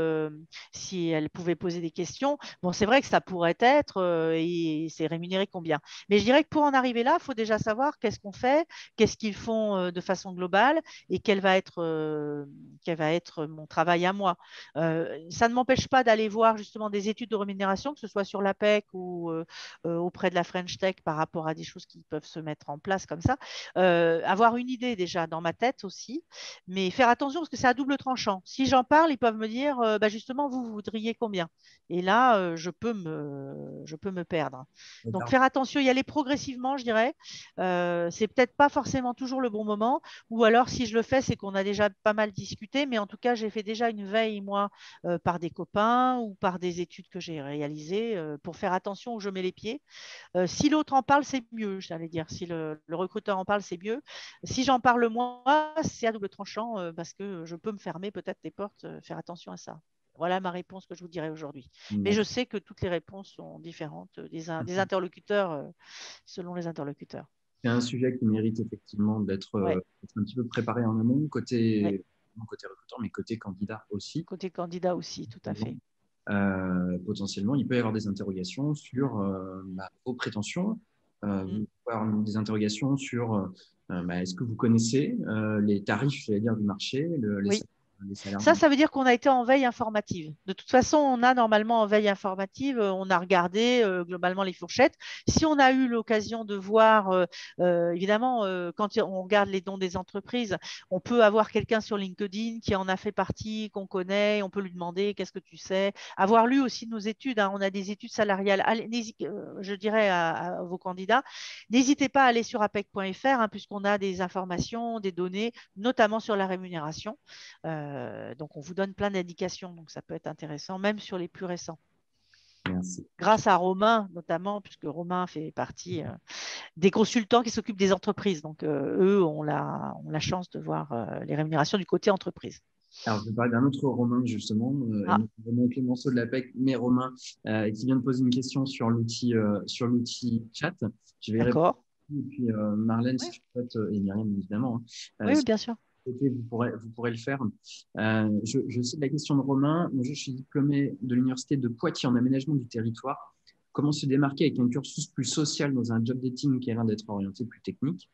si elle pouvait poser des questions, bon, c'est vrai que ça pourrait être et c'est rémunéré combien. Mais je dirais que pour en arriver là, il faut déjà savoir qu'est-ce qu'on fait, qu'est-ce qu'ils font de façon globale et quel va être mon travail à moi. Ça ne m'empêche pas d'aller voir justement des études de rémunération, que ce soit sur l'APEC ou auprès de la French Tech par rapport à des choses qui peuvent se mettre en place comme ça. Avoir une idée déjà dans ma tête aussi, mais faire attention parce que c'est à double tranchant. Si j'en parle, ils peuvent me dire bah justement, vous voudriez combien? Et là, je peux me perdre. Donc faire attention, y aller progressivement, je dirais. C'est peut-être pas forcément toujours le bon moment, ou alors si je le fais, c'est qu'on a déjà pas mal discuté, mais en tout cas, j'ai fait déjà une veille, moi, par des copains ou par des études que j'ai réalisées pour faire attention où je mets les pieds. Si l'autre en parle, c'est mieux, j'allais dire. Si le recruteur en parle, c'est mieux. Si j'en parle moi, c'est à double tranchant parce que je peux me fermer peut-être des portes, faire attention à ça. Voilà ma réponse que je vous dirai aujourd'hui. Mais je sais que toutes les réponses sont différentes des interlocuteurs selon les interlocuteurs. C'est un sujet qui mérite effectivement d'être Ouais, un petit peu préparé en amont, ouais. non côté recruteur, mais côté candidat aussi. Côté candidat aussi, tout à fait. Potentiellement, il peut y avoir des interrogations sur vos prétentions. Il peut y avoir des interrogations sur est-ce que vous connaissez les tarifs, j'allais dire, du marché, Oui. les salaires. Ça veut dire qu'on a été en veille informative. De toute façon, on a normalement en veille informative, on a regardé globalement les fourchettes. Si on a eu l'occasion de voir, évidemment, quand on regarde les dons des entreprises, on peut avoir quelqu'un sur LinkedIn qui en a fait partie, qu'on connaît, on peut lui demander qu'est-ce que tu sais. Avoir lu aussi nos études, hein, on a des études salariales. Allez, je dirais à vos candidats, n'hésitez pas à aller sur apec.fr hein, puisqu'on a des informations, des données, notamment sur la rémunération. Donc, on vous donne plein d'indications, donc ça peut être intéressant, même sur les plus récents. Merci. Grâce à Romain, notamment, puisque Romain fait partie des consultants qui s'occupent des entreprises. Donc, eux ont la chance de voir les rémunérations du côté entreprise. Alors, je vais parler d'un autre Romain, justement, et notamment Clémenceau de l'APEC, mais Romain, qui vient de poser une question sur l'outil chat. Je vais répondre. Et puis, Marlène, si tu souhaites, et Myriam, évidemment. Oui, bien sûr. Vous pourrez le faire. Je cite la question de Romain. Je suis diplômé de l'Université de Poitiers en aménagement du territoire. Comment se démarquer avec un cursus plus social dans un job dating qui a l'air d'être orienté plus technique?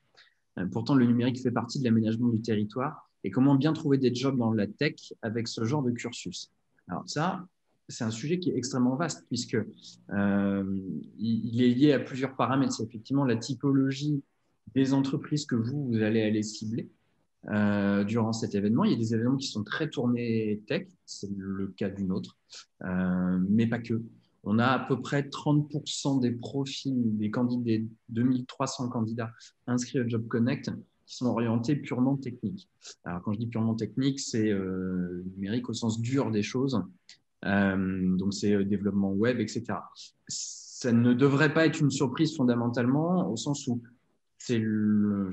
Pourtant, le numérique fait partie de l'aménagement du territoire. Et comment bien trouver des jobs dans la tech avec ce genre de cursus? Alors ça, c'est un sujet qui est extrêmement vaste puisque il est lié à plusieurs paramètres. C'est effectivement la typologie des entreprises que vous allez aller cibler durant cet événement. Il y a des événements qui sont très tournés tech, c'est le cas d'une autre, mais pas que. On a à peu près 30% des profils des candidats, des 2300 candidats inscrits au Job Connect qui sont orientés purement techniques. Alors, quand je dis purement technique, c'est numérique au sens dur des choses. Donc, c'est développement web, etc. Ça ne devrait pas être une surprise fondamentalement, au sens où c'est le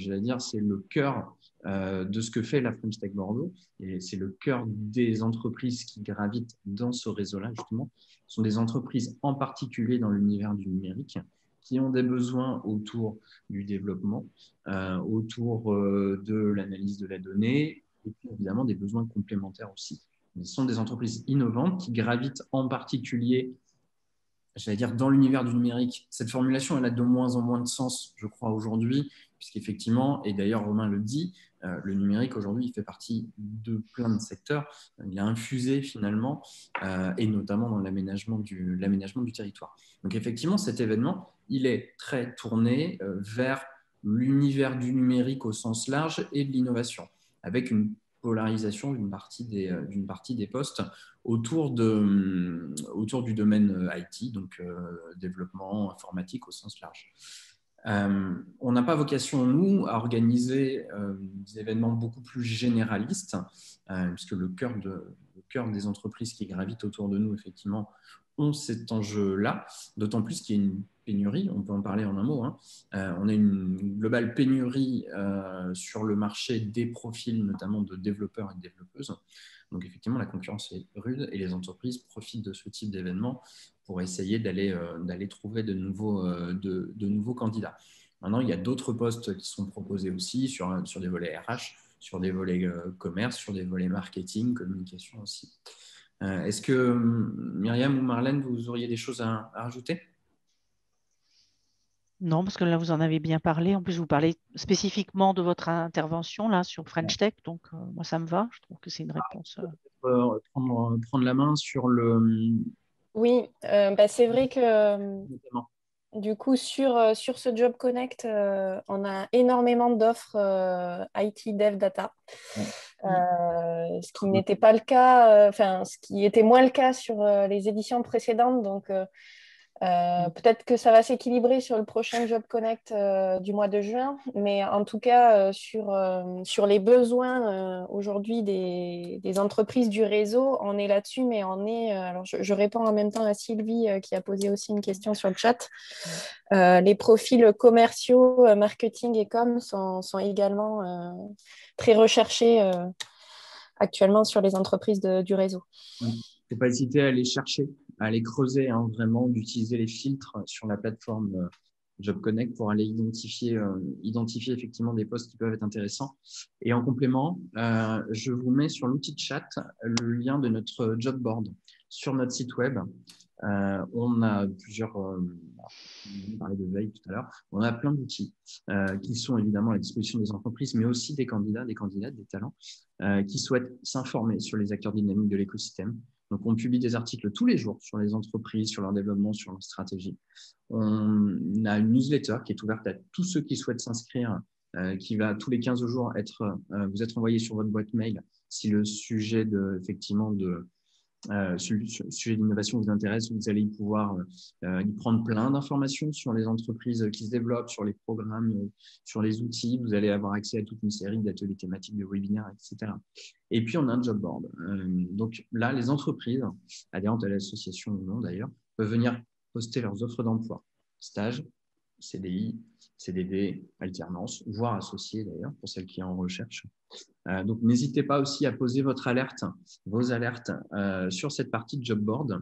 cœur de ce que fait la French Tech Bordeaux et c'est le cœur des entreprises qui gravitent dans ce réseau-là, justement. Ce sont des entreprises en particulier dans l'univers du numérique qui ont des besoins autour du développement, autour de l'analyse de la donnée et puis évidemment des besoins complémentaires aussi. Mais ce sont des entreprises innovantes qui gravitent en particulier, j'allais dire, dans l'univers du numérique. Cette formulation, elle a de moins en moins de sens, je crois, aujourd'hui, puisqu'effectivement, et d'ailleurs Romain le dit, le numérique aujourd'hui, il fait partie de plein de secteurs. Il a infusé finalement, et notamment dans l'aménagement du territoire. Donc effectivement, cet événement, il est très tourné vers l'univers du numérique au sens large et de l'innovation, avec une polarisation d'une partie des postes autour du domaine IT, donc développement informatique au sens large. On n'a pas vocation, nous, à organiser des événements beaucoup plus généralistes, puisque le cœur des entreprises qui gravitent autour de nous, effectivement, ont cet enjeu-là, d'autant plus qu'il y a une pénurie, on peut en parler en un mot, hein. On a une globale pénurie sur le marché des profils, notamment de développeurs et de développeuses. Donc effectivement, la concurrence est rude et les entreprises profitent de ce type d'événement pour essayer d'aller trouver de nouveaux candidats. Maintenant, il y a d'autres postes qui sont proposés aussi sur des volets RH, sur des volets commerce, sur des volets marketing, communication aussi. Est-ce que Myriam ou Marlène, vous auriez des choses à rajouter ? Non, parce que là, vous en avez bien parlé. En plus, vous parlez spécifiquement de votre intervention là sur French Tech. Donc, moi, ça me va. Je trouve que c'est une réponse. Prendre la main sur le… Oui, c'est vrai que Notamment. du coup, sur ce Job Connect, on a énormément d'offres IT Dev Data. Ce qui n'était pas le cas, ce qui était moins le cas sur les éditions précédentes. Donc, peut-être que ça va s'équilibrer sur le prochain Job Connect du mois de juin, mais en tout cas, sur les besoins aujourd'hui des entreprises du réseau, on est là-dessus, mais on est… alors, je réponds en même temps à Sylvie qui a posé aussi une question sur le chat. Les profils commerciaux, marketing et com sont également très recherchés actuellement sur les entreprises du réseau. Il ne faut pas hésiter à aller chercher, à aller creuser, hein, vraiment, d'utiliser les filtres sur la plateforme Job Connect pour aller identifier effectivement des postes qui peuvent être intéressants. Et en complément, je vous mets sur l'outil de chat le lien de notre job board sur notre site web. On a plusieurs, on parlait de veille tout à l'heure, on a plein d'outils qui sont évidemment à la disposition des entreprises, mais aussi des candidats, des candidates, des talents qui souhaitent s'informer sur les acteurs dynamiques de l'écosystème. Donc, on publie des articles tous les jours sur les entreprises, sur leur développement, sur leur stratégie. On a une newsletter qui est ouverte à tous ceux qui souhaitent s'inscrire, qui va tous les 15 jours vous être envoyé sur votre boîte mail si le sujet sujet d'innovation vous intéresse, vous allez pouvoir y prendre plein d'informations sur les entreprises qui se développent, sur les programmes, sur les outils. Vous allez avoir accès à toute une série d'ateliers thématiques, de webinaires, etc. Et puis, on a un job board. Donc là, les entreprises, adhérentes à l'association ou non d'ailleurs, peuvent venir poster leurs offres d'emploi, stage, CDI, CDD, alternance, voire associé d'ailleurs, pour celles qui sont en recherche. Donc, n'hésitez pas aussi à poser vos alertes sur cette partie de job board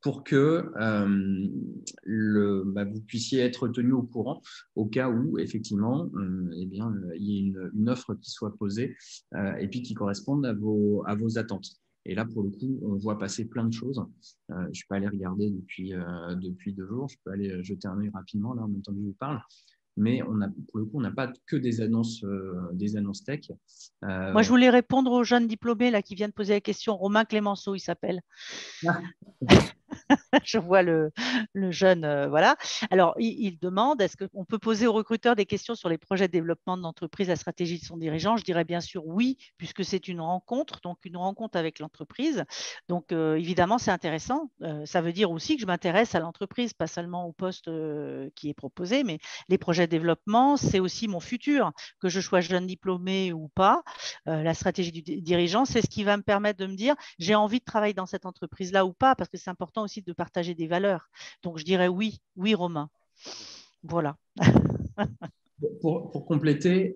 pour que vous puissiez être tenu au courant au cas où, effectivement, il y ait une offre qui soit posée et puis qui corresponde à vos attentes. Et là, pour le coup, on voit passer plein de choses. Je ne suis pas allé regarder depuis 2 jours. Je peux aller jeter un œil rapidement, là, en même temps que je vous parle. Mais pour le coup, on n'a pas que des annonces tech. Moi, je voulais répondre aux jeunes diplômés là, qui viennent poser la question. Romain Clémenceau, il s'appelle. Je vois le jeune, voilà. Alors, il demande, est-ce qu'on peut poser aux recruteurs des questions sur les projets de développement de l'entreprise, la stratégie de son dirigeant? Je dirais bien sûr oui, puisque c'est une rencontre avec l'entreprise. Donc, évidemment, c'est intéressant. Ça veut dire aussi que je m'intéresse à l'entreprise, pas seulement au poste qui est proposé, mais les projets de développement, c'est aussi mon futur, que je sois jeune diplômé ou pas. La stratégie du dirigeant, c'est ce qui va me permettre de me dire, j'ai envie de travailler dans cette entreprise-là ou pas, parce que c'est important aussi de partager des valeurs. Donc, je dirais oui, Romain. Voilà. Pour compléter,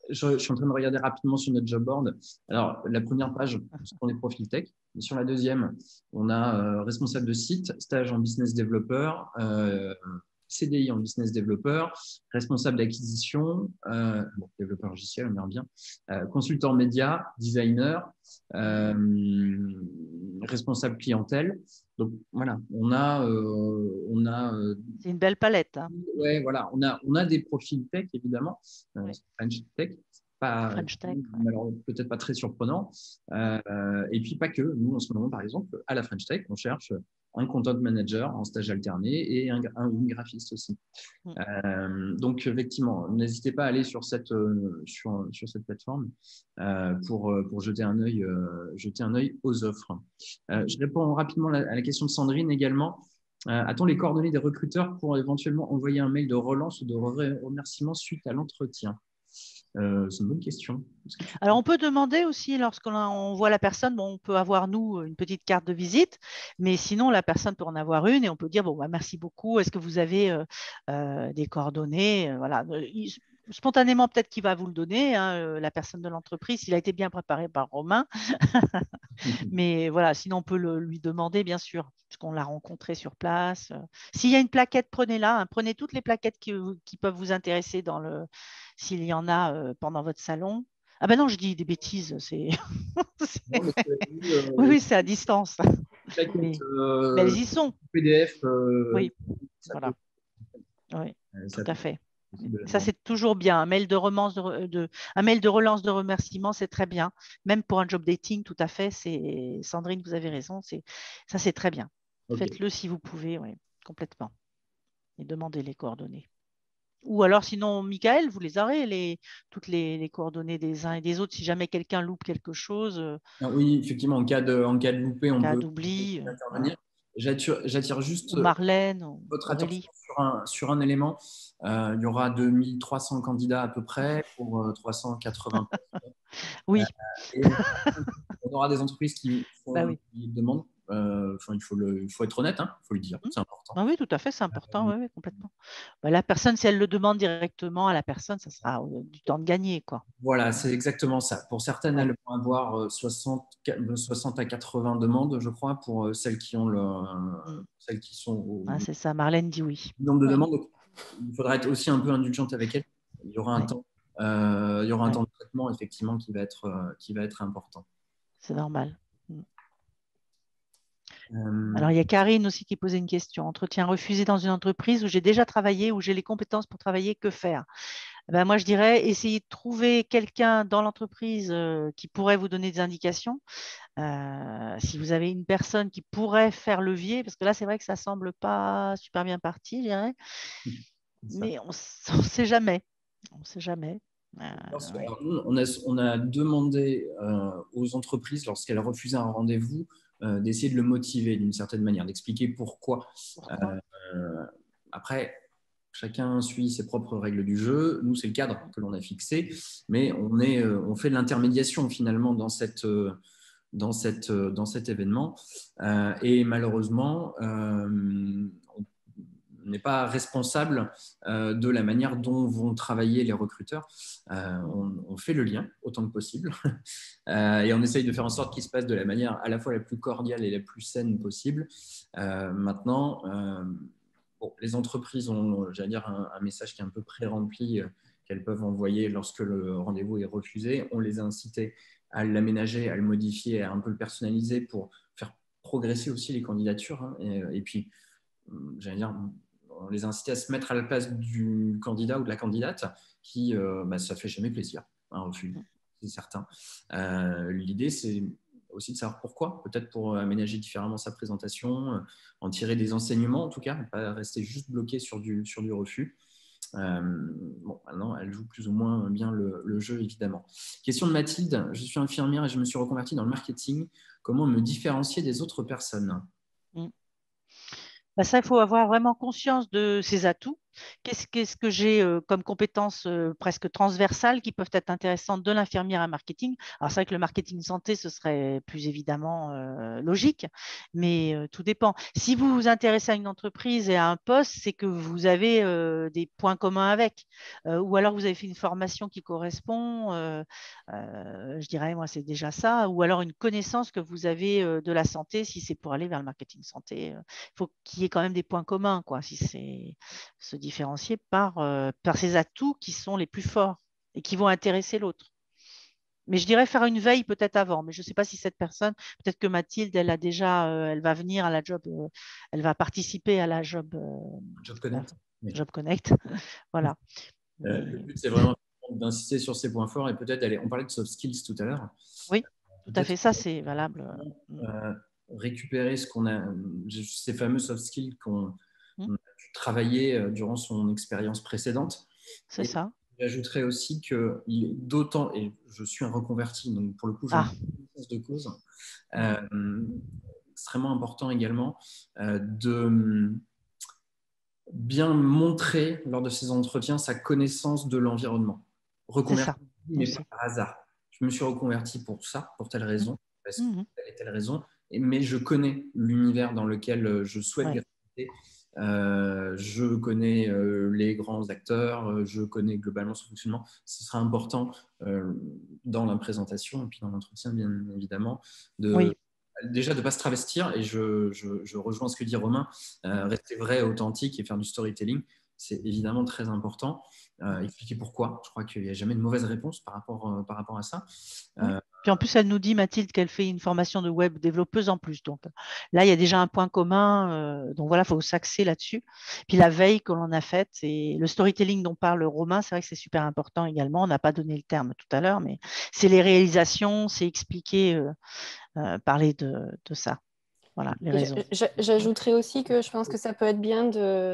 je suis en train de regarder rapidement sur notre job board. Alors, la première page, ce sont les profils tech. Sur la deuxième, on a responsable de site, stage en business développeur, CDI en business développeur, responsable d'acquisition, développeur logiciel, on verra bien, consultant média, designer, responsable clientèle. Donc voilà, on a c'est une belle palette. Hein. Ouais, voilà, on a des profils tech évidemment, French Tech, French Tech, alors peut-être pas très surprenant. Et puis pas que. Nous en ce moment, par exemple, à la French Tech, on cherche un content manager en stage alterné et une graphiste aussi. Donc, effectivement, n'hésitez pas à aller sur cette plateforme pour jeter un œil aux offres. Je réponds rapidement à la question de Sandrine également. A-t-on les coordonnées des recruteurs pour éventuellement envoyer un mail de relance ou de remerciement suite à l'entretien? C'est une bonne question. Alors, on peut demander aussi, lorsqu'on voit la personne, bon, on peut avoir, nous, une petite carte de visite, mais sinon, la personne peut en avoir une et on peut dire, bon, bah, merci beaucoup, est-ce que vous avez des coordonnées? Voilà. Spontanément, peut-être qu'il va vous le donner, hein, la personne de l'entreprise, il a été bien préparé par Romain. Mais voilà, sinon, on peut lui demander, bien sûr, parce qu'on l'a rencontré sur place. S'il y a une plaquette, prenez-la, hein, prenez toutes les plaquettes qui peuvent vous intéresser s'il y en a pendant votre salon. Ah ben non, je dis des bêtises. Non, mais Oui, c'est à distance. plaquettes, Mais elles y sont. PDF, Oui, voilà. Oui, tout à fait. Ça, c'est toujours bien. Un mail de relance de remerciement, c'est très bien. Même pour un job dating, tout à fait. Sandrine, vous avez raison. Ça, c'est très bien. Okay. Faites-le si vous pouvez, oui, complètement. Et demandez les coordonnées. Ou alors, sinon, Michael, vous les aurez, toutes les coordonnées des uns et des autres, si jamais quelqu'un loupe quelque chose. Oui, effectivement, en cas de loupé, on peut d'oubli, intervenir. Voilà. J'attire juste ou Marlène, votre Aurélie. attention sur un élément. Il y aura 2300 candidats à peu près pour 380 postes. Oui. Et on aura des entreprises qui demandent. Il faut être honnête, il faut le dire, c'est important. Ah oui, tout à fait, c'est important, oui, complètement. La personne, si elle le demande directement à la personne, ça sera du temps de gagner, quoi. Voilà, c'est exactement ça. Pour certaines, elles vont avoir 60 à 80 demandes, je crois, pour celles qui sont au c'est ça, Marlène dit oui. nombre de demandes. Donc, il faudra être aussi un peu indulgente avec elles. Il y aura un temps. Il y aura un temps de traitement, effectivement, qui va être important. C'est normal. Alors, il y a Karine aussi qui posait une question. Entretien refusé dans une entreprise où j'ai déjà travaillé, où j'ai les compétences pour travailler, que faire? Moi, je dirais essayer de trouver quelqu'un dans l'entreprise qui pourrait vous donner des indications. Si vous avez une personne qui pourrait faire levier, parce que là, c'est vrai que ça ne semble pas super bien parti, je dirais. Mais on ne sait jamais. On ne sait jamais. Alors, on a demandé aux entreprises, lorsqu'elles refusaient un rendez-vous, d'essayer de le motiver d'une certaine manière, d'expliquer pourquoi. Après, chacun suit ses propres règles du jeu. Nous, c'est le cadre que l'on a fixé, mais on fait de l'intermédiation finalement dans cet événement. Et malheureusement, on n'est pas responsable de la manière dont vont travailler les recruteurs. On fait le lien autant que possible et on essaye de faire en sorte qu'il se passe de la manière à la fois la plus cordiale et la plus saine possible. Maintenant, les entreprises ont, j'allais dire, un message qui est un peu pré-rempli qu'elles peuvent envoyer lorsque le rendez-vous est refusé. On les a incités à l'aménager, à le modifier, à un peu le personnaliser pour faire progresser aussi les candidatures. Et puis, j'allais dire, on les a incités à se mettre à la place du candidat ou de la candidate qui, ça fait jamais plaisir, un refus, c'est certain. L'idée, c'est aussi de savoir pourquoi, peut-être pour aménager différemment sa présentation, en tirer des enseignements en tout cas, pas rester juste bloqué sur du refus. Maintenant, elle joue plus ou moins bien le jeu, évidemment. Question de Mathilde. Je suis infirmière et je me suis reconvertie dans le marketing. Comment me différencier des autres personnes? Ça, il faut avoir vraiment conscience de ses atouts. Qu'est-ce que j'ai comme compétences presque transversales qui peuvent être intéressantes de l'infirmière à marketing? Alors, c'est vrai que le marketing santé, ce serait plus évidemment logique, mais tout dépend. Si vous vous intéressez à une entreprise et à un poste, c'est que vous avez des points communs avec, ou alors vous avez fait une formation qui correspond, je dirais, moi, c'est déjà ça, ou alors une connaissance que vous avez de la santé, si c'est pour aller vers le marketing santé. Il faut qu'il y ait quand même des points communs, quoi, si c'est se différencier par ses atouts qui sont les plus forts et qui vont intéresser l'autre. Mais je dirais faire une veille peut-être avant, mais je ne sais pas si cette personne, peut-être que Mathilde, elle a déjà, elle va venir à la job, elle va participer à la job Connect. Job Connect. Voilà. Le but, c'est vraiment d'insister sur ces points forts et peut-être on parlait de soft skills tout à l'heure. Oui, tout à fait, ça c'est valable. récupérer ces fameux soft skills qu'on Mmh. a pu travailler durant son expérience précédente. C'est Et ça. j'ajouterais aussi qu'il est d'autant, et je suis un reconverti, donc pour le coup, j'en ai Ah, connaissance de cause, extrêmement important également de bien montrer lors de ces entretiens sa connaissance de l'environnement. c'est Reconverti, ça mais aussi. pas par hasard. Je me suis reconverti pour ça, pour telle Mmh. raison, parce que Mmh. telle et telle raison, mais je connais l'univers dans lequel je souhaite Ouais. graviter. Je connais les grands acteurs, je connais globalement son fonctionnement. Ce sera important dans la présentation et puis dans l'entretien, bien évidemment, Oui, déjà de ne pas se travestir. Et je rejoins ce que dit Romain, rester vrai, authentique et faire du storytelling, c'est évidemment très important. Expliquer pourquoi. Je crois qu'il n'y a jamais de mauvaise réponse par rapport à ça. oui. Puis en plus, elle nous dit, Mathilde, qu'elle fait une formation de web développeuse en plus. Donc là, il y a déjà un point commun. Donc voilà, il faut s'axer là-dessus. Puis la veille que l'on a faite et le storytelling dont parle Romain, c'est vrai que c'est super important également. On n'a pas donné le terme tout à l'heure, mais c'est les réalisations, c'est expliquer, parler de ça. Voilà, les Et raisons. j'ajouterais aussi que je pense que ça peut être bien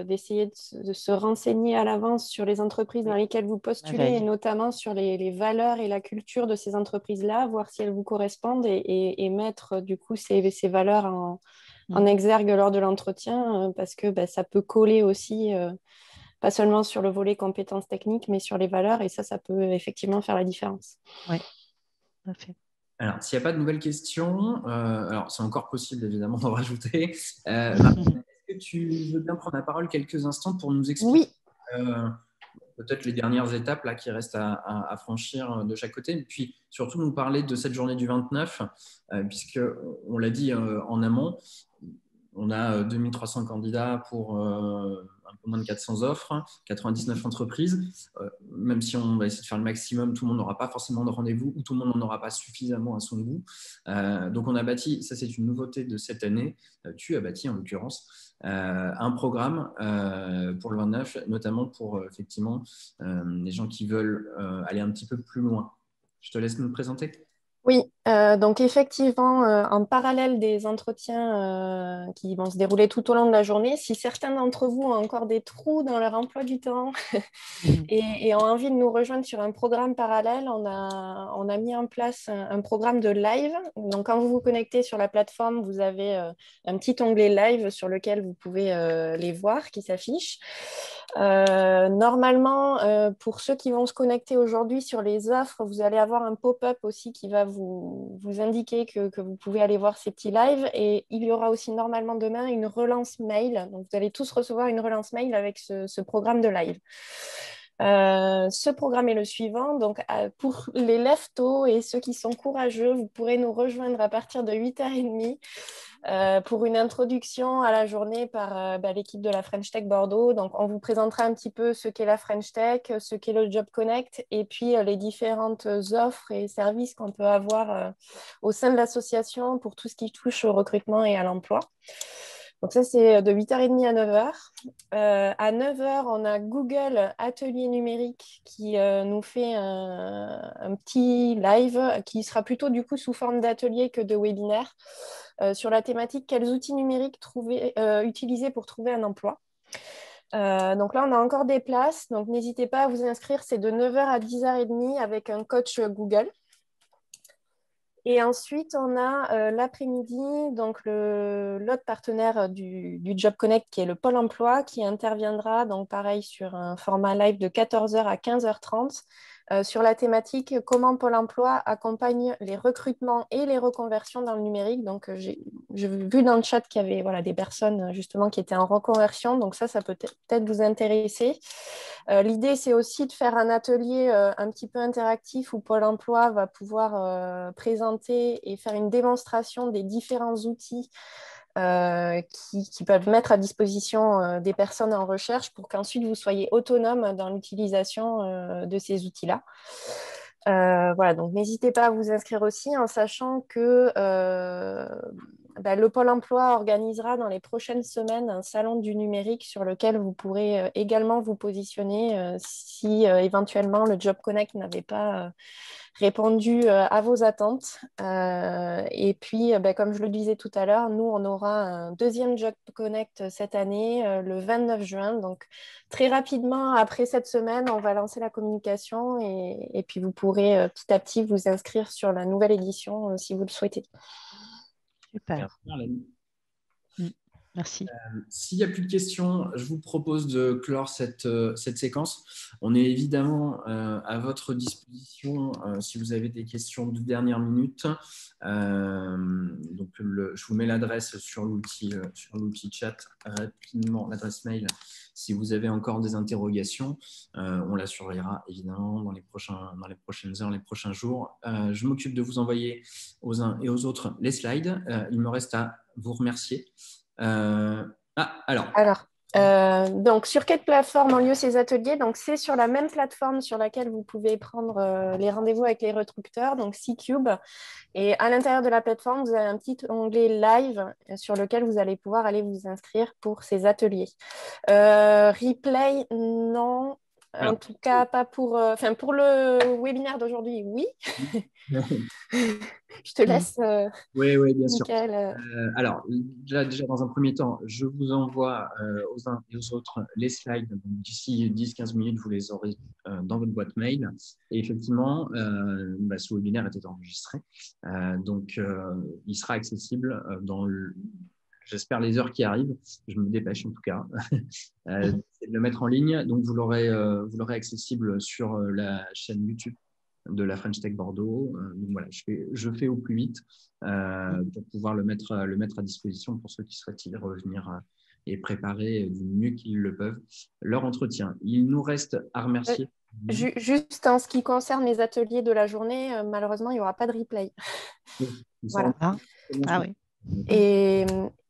d'essayer de se renseigner à l'avance sur les entreprises dans Oui, lesquelles vous la postulez et veille. notamment sur les valeurs et la culture de ces entreprises-là, voir si elles vous correspondent et mettre du coup ces valeurs en Mm. exergue lors de l'entretien parce que ça peut coller aussi, pas seulement sur le volet compétences techniques, mais sur les valeurs et ça peut effectivement faire la différence. Oui, tout à fait. Alors, s'il n'y a pas de nouvelles questions, alors c'est encore possible évidemment d'en rajouter. Marine, est-ce que tu veux bien prendre la parole quelques instants pour nous expliquer Oui, euh, peut-être les dernières étapes là, qui restent à franchir de chaque côté, et puis surtout nous parler de cette journée du 29, puisque on l'a dit en amont, on a 2300 candidats pour un peu moins de 400 offres, 99 entreprises. Même si on va essayer de faire le maximum, tout le monde n'aura pas forcément de rendez-vous ou tout le monde n'en aura pas suffisamment à son goût. Donc on a bâti, ça c'est une nouveauté de cette année, tu as bâti en l'occurrence, un programme pour le 29, notamment pour effectivement les gens qui veulent aller un petit peu plus loin. Je te laisse nous le présenter. oui, donc effectivement, en parallèle des entretiens qui vont se dérouler tout au long de la journée, si certains d'entre vous ont encore des trous dans leur emploi du temps et ont envie de nous rejoindre sur un programme parallèle, on a mis en place un programme de live. Donc quand vous vous connectez sur la plateforme, vous avez un petit onglet live sur lequel vous pouvez les voir qui s'affichent. Normalement, pour ceux qui vont se connecter aujourd'hui sur les offres, vous allez avoir un pop-up aussi qui va vous indiquer que vous pouvez aller voir ces petits lives. Et il y aura aussi normalement demain une relance mail. Donc, vous allez tous recevoir une relance mail avec ce programme de live. Ce programme est le suivant. Donc, pour les leftos et ceux qui sont courageux, vous pourrez nous rejoindre à partir de 8h30 pour une introduction à la journée par l'équipe de la French Tech Bordeaux. Donc, on vous présentera un petit peu ce qu'est la French Tech, ce qu'est le Job Connect et puis les différentes offres et services qu'on peut avoir au sein de l'association pour tout ce qui touche au recrutement et à l'emploi. Donc ça, c'est de 8h30 à 9h. À 9h, on a Google Atelier numérique qui nous fait un petit live qui sera plutôt du coup sous forme d'atelier que de webinaire sur la thématique quels outils numériques utiliser pour trouver un emploi. Donc là, on a encore des places, donc n'hésitez pas à vous inscrire. C'est de 9h à 10h30 avec un coach Google. Et ensuite, on a l'après-midi, donc l'autre partenaire du Job Connect, qui est le Pôle emploi, qui interviendra, donc pareil, sur un format live de 14h à 15h30, sur la thématique comment Pôle emploi accompagne les recrutements et les reconversions dans le numérique. Donc, j'ai vu dans le chat qu'il y avait des personnes justement qui étaient en reconversion, donc ça peut peut-être vous intéresser. L'idée, c'est aussi de faire un atelier un petit peu interactif où Pôle emploi va pouvoir présenter et faire une démonstration des différents outils qui peuvent mettre à disposition des personnes en recherche pour qu'ensuite vous soyez autonome dans l'utilisation de ces outils-là. Voilà, donc n'hésitez pas à vous inscrire aussi en sachant que le Pôle emploi organisera dans les prochaines semaines un salon du numérique sur lequel vous pourrez également vous positionner si éventuellement le Job Connect n'avait pas répondu à vos attentes. Et puis, comme je le disais tout à l'heure, nous, on aura un deuxième Job Connect cette année, le 29 juin. Donc, très rapidement, après cette semaine, on va lancer la communication et puis vous pourrez petit à petit vous inscrire sur la nouvelle édition si vous le souhaitez. Super. Merci. S'il n'y a plus de questions, je vous propose de clore cette séquence. On est évidemment à votre disposition si vous avez des questions de dernière minute. Donc je vous mets l'adresse sur l'outil chat rapidement, l'adresse mail. Si vous avez encore des interrogations, on la surveillera évidemment dans les prochaines heures, les prochains jours. Je m'occupe de vous envoyer aux uns et aux autres les slides. Il me reste à vous remercier. Donc, sur quelle plateforme ont lieu ces ateliers? Donc, c'est sur la même plateforme sur laquelle vous pouvez prendre les rendez-vous avec les recruteurs, donc C-Cube. Et à l'intérieur de la plateforme, vous avez un petit onglet Live sur lequel vous allez pouvoir aller vous inscrire pour ces ateliers. Replay, non. En tout cas, pas pour le webinaire d'aujourd'hui, oui. Je te laisse. Oui, bien sûr. Michael. Alors, déjà, dans un premier temps, je vous envoie aux uns et aux autres les slides. D'ici 10-15 minutes, vous les aurez dans votre boîte mail. Et effectivement, ce webinaire était enregistré. Donc, il sera accessible dans j'espère les heures qui arrivent. Je me dépêche en tout cas. De le mettre en ligne. Donc, vous l'aurez accessible sur la chaîne YouTube de la French Tech Bordeaux. Donc voilà, je fais au plus vite pour pouvoir le mettre à disposition pour ceux qui souhaitent y revenir et préparer du mieux qu'ils le peuvent leur entretien. Il nous reste à remercier. Juste en ce qui concerne les ateliers de la journée, malheureusement, il n'y aura pas de replay. Voilà. Ah oui.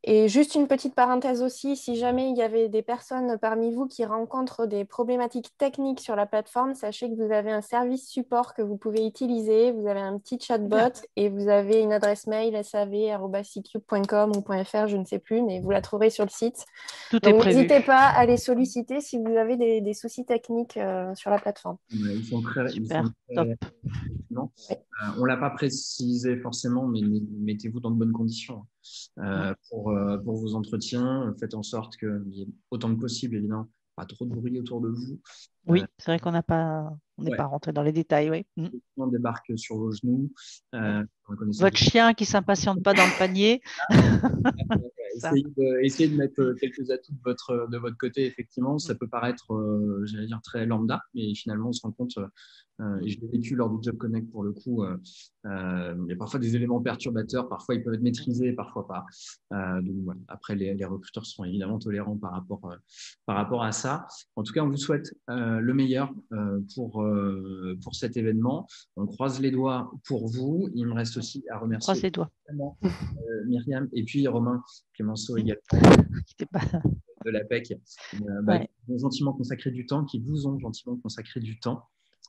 Et juste une petite parenthèse aussi, si jamais il y avait des personnes parmi vous qui rencontrent des problématiques techniques sur la plateforme, sachez que vous avez un service support que vous pouvez utiliser, vous avez un petit chatbot et vous avez une adresse mail sav@ccube.com ou .fr, je ne sais plus, mais vous la trouverez sur le site. Tout est prévu. N'hésitez pas à les solliciter si vous avez des soucis techniques sur la plateforme. Ils sont très top. On ne l'a pas précisé forcément, mais mettez-vous dans de bonnes conditions pour vos entretiens. Faites en sorte qu'il y ait autant que possible, évidemment, pas trop de bruit autour de vous. Oui, c'est vrai qu'on n'est pas rentré dans les détails. Oui. On débarque sur vos genoux. Votre chien qui ne s'impatiente pas dans le panier. Essayez de mettre quelques atouts de votre côté, effectivement. Ça peut paraître, j'allais dire, très lambda, mais finalement, on se rend compte, et je l'ai vécu lors du Job Connect pour le coup, il y a parfois des éléments perturbateurs, parfois ils peuvent être maîtrisés, parfois pas. Donc voilà. Après, les recruteurs seront évidemment tolérants par rapport à ça. En tout cas, on vous souhaite le meilleur pour cet événement. On croise les doigts pour vous. Il me reste aussi à remercier Myriam et puis Romain Clémenceau également de l'APEC qui ont gentiment consacré du temps,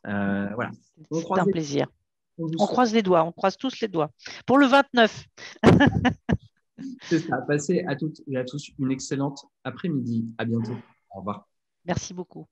voilà. C'est un plaisir. On croise les doigts, on croise tous les doigts. Pour le 29. C'est ça. Passez à toutes et à tous une excellente après-midi. À bientôt. Au revoir. Merci beaucoup.